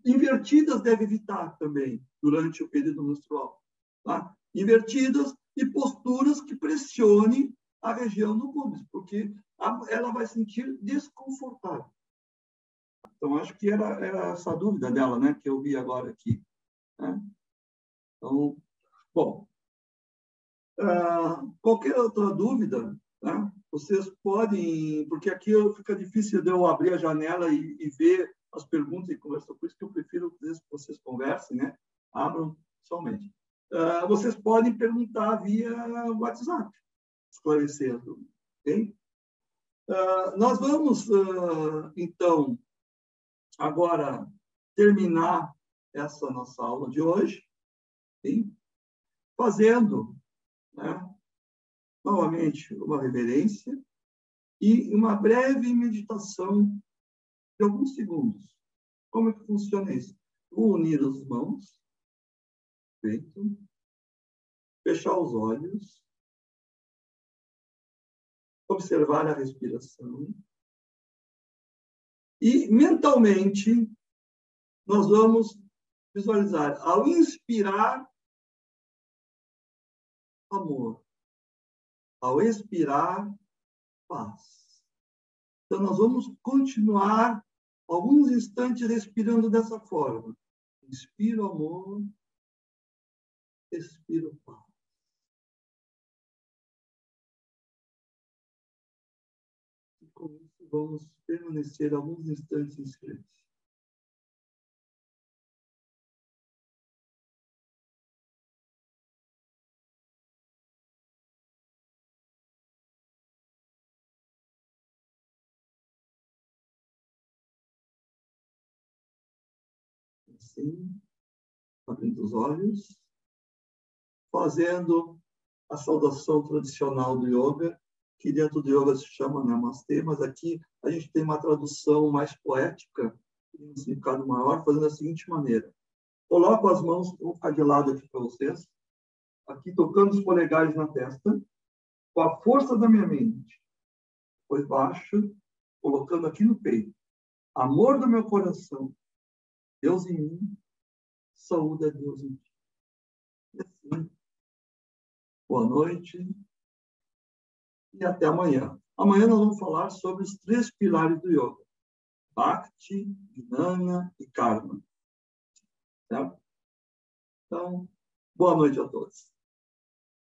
invertidas deve evitar também durante o período menstrual. Tá? Invertidas e posturas que pressionem a região do púbis, porque ela vai sentir desconfortável. Então, acho que era essa dúvida dela, né, que eu vi agora aqui, né? Então, bom, qualquer outra dúvida, né, vocês podem, porque aqui fica difícil de eu abrir a janela e ver as perguntas e conversar, por isso que eu prefiro que vocês conversem, né? Abram somente. Vocês podem perguntar via WhatsApp, esclarecer a dúvida, ok? Nós vamos, então, agora terminar essa nossa aula de hoje, okay? Fazendo, né, novamente, uma reverência e uma breve meditação de alguns segundos. Como é que funciona isso? Vou unir as mãos, feito, fechar os olhos, observar a respiração e, mentalmente, nós vamos visualizar, ao inspirar, amor, ao expirar, paz. Então, nós vamos continuar alguns instantes respirando dessa forma. Inspiro amor, expiro paz. E com isso, vamos permanecer alguns instantes em silêncio. Assim, abrindo os olhos, fazendo a saudação tradicional do yoga, que dentro do yoga se chama Namastê, mas aqui a gente tem uma tradução mais poética, um significado maior, fazendo da seguinte maneira. Coloco as mãos, vou ficar de lado aqui para vocês, aqui tocando os polegares na testa, com a força da minha mente, depois baixo, colocando aqui no peito. Amor do meu coração, Deus em mim, saúde a Deus em ti. E assim, boa noite e até amanhã. Amanhã nós vamos falar sobre os 3 pilares do yoga. Bhakti, Gnana e Karma. Certo? Então, Boa noite a todos.